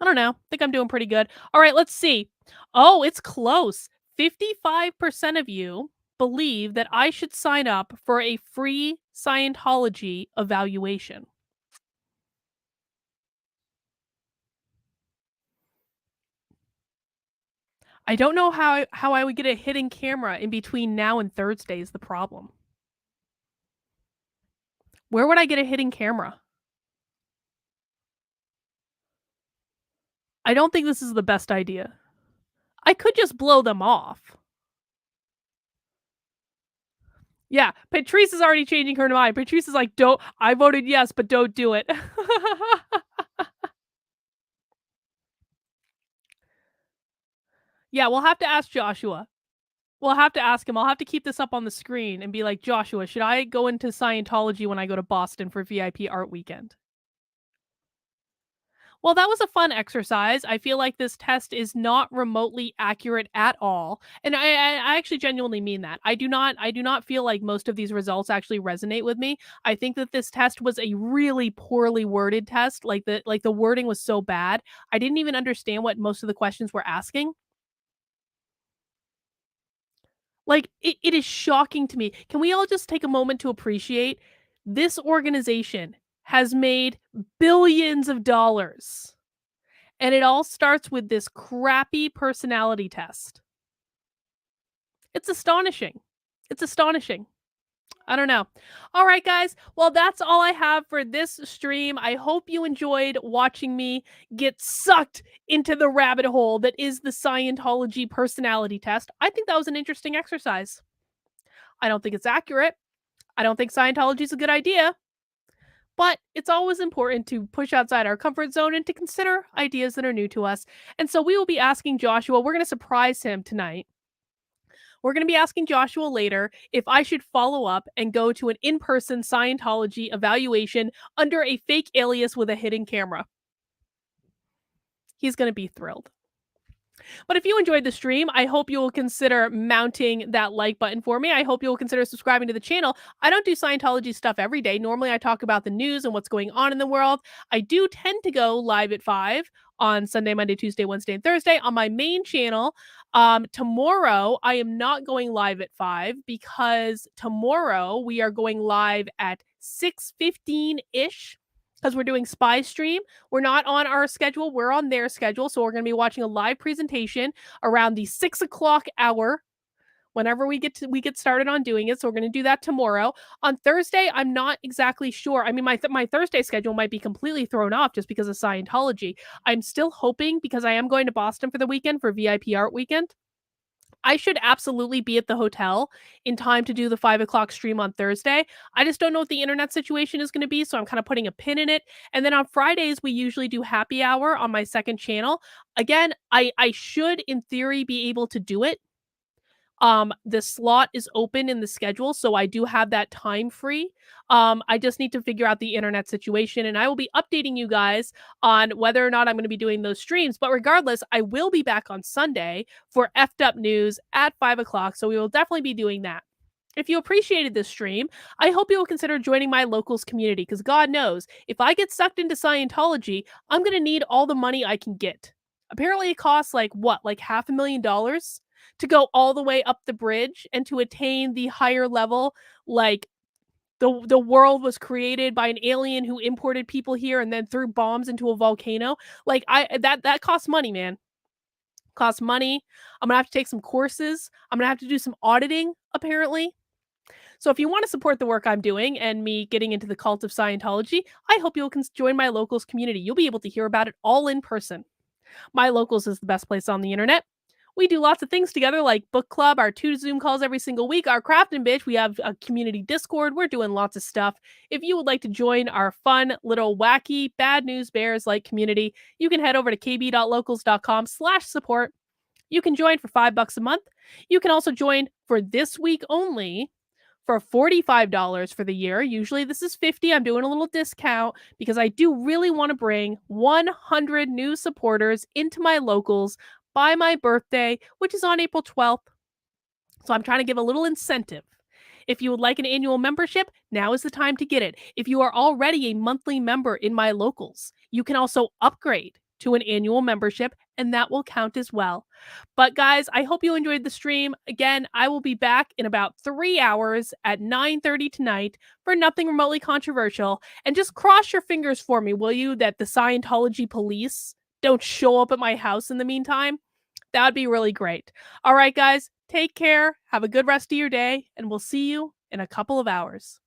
I don't know. I think I'm doing pretty good. All right, let's see. Oh, it's close. 55% of you believe that I should sign up for a free Scientology evaluation. I don't know how I would get a hidden camera in between now and Thursday is the problem. Where would I get a hidden camera? I don't think this is the best idea. I could just blow them off. Yeah, Patrice is already changing her mind. Patrice is like, "Don't I voted yes, but don't do it." Yeah, we'll have to ask Joshua. We'll have to ask him. I'll have to keep this up on the screen and be like, "Joshua, should I go into Scientology when I go to Boston for VIP art weekend?" Well, that was a fun exercise. I feel like this test is not remotely accurate at all, and I actually genuinely mean that. I do not feel like most of these results actually resonate with me. I think that this test was a really poorly worded test. Like the wording was so bad. I didn't even understand what most of the questions were asking. Like it is shocking to me. Can we all just take a moment to appreciate this organization has made billions of dollars. And it all starts with this crappy personality test. It's astonishing. It's astonishing. I don't know. All right, guys. Well, that's all I have for this stream. I hope you enjoyed watching me get sucked into the rabbit hole that is the Scientology personality test. I think that was an interesting exercise. I don't think it's accurate. I don't think Scientology is a good idea. But it's always important to push outside our comfort zone and to consider ideas that are new to us. And so we will be asking Joshua, we're going to surprise him tonight. We're going to be asking Joshua later if I should follow up and go to an in person Scientology evaluation under a fake alias with a hidden camera. He's going to be thrilled. But if you enjoyed the stream, I hope you will consider mounting that like button for me. I hope you will consider subscribing to the channel. I don't do Scientology stuff every day. Normally, I talk about the news and what's going on in the world. I do tend to go live at 5 on Sunday, Monday, Tuesday, Wednesday, and Thursday on my main channel. Tomorrow, I am not going live at 5 because tomorrow we are going live at 6:15-ish because we're doing Spy Stream. We're not on our schedule, we're on their schedule. So we're going to be watching a live presentation around the 6 o'clock hour whenever we get started on doing it. So we're going to do that tomorrow. On Thursday, I'm not exactly sure. I mean, my Thursday schedule might be completely thrown off just because of Scientology. I'm still hoping, because I am going to Boston for the weekend for VIP Art Weekend, I should absolutely be at the hotel in time to do the 5 o'clock stream on Thursday. I just don't know what the internet situation is going to be, so I'm kind of putting a pin in it. And then on Fridays, we usually do happy hour on my second channel. Again, I should, in theory, be able to do it. The slot is open in the schedule, so I do have that time free. I just need to figure out the internet situation, and I will be updating you guys on whether or not I'm going to be doing those streams. But regardless, I will be back on Sunday for Effed Up News at 5 o'clock, so we will definitely be doing that. If you appreciated this stream, I hope you will consider joining my locals community, because God knows, if I get sucked into Scientology, I'm going to need all the money I can get. Apparently it costs like $500,000 to go all the way up the bridge and to attain the higher level, like the world was created by an alien who imported people here and then threw bombs into a volcano. Like that costs money, man. Costs money. I'm gonna have to take some courses. I'm gonna have to do some auditing, apparently. So if you want to support the work I'm doing and me getting into the cult of Scientology, I hope you'll join my locals community. You'll be able to hear about it all in person. My Locals is the best place on the internet. We do lots of things together, like book club, our 2 Zoom calls every single week, our crafting bitch. We have a community Discord. We're doing lots of stuff. If you would like to join our fun little wacky bad news bears like community, you can head over to kb.locals.com/support. You can join for $5 a month. You can also join for this week only for $45 for the year. Usually this is $50. I'm doing a little discount because I do really want to bring 100 new supporters into my locals by my birthday, which is on April 12th. So I'm trying to give a little incentive. If you would like an annual membership, now is the time to get it. If you are already a monthly member in my locals, you can also upgrade to an annual membership, and that will count as well. But guys, I hope you enjoyed the stream. Again, I will be back in about 3 hours at 9:30 tonight for Nothing Remotely Controversial. And just cross your fingers for me, will you, that the Scientology police don't show up at my house in the meantime? That would be really great. All right, guys, take care. Have a good rest of your day, and we'll see you in a couple of hours.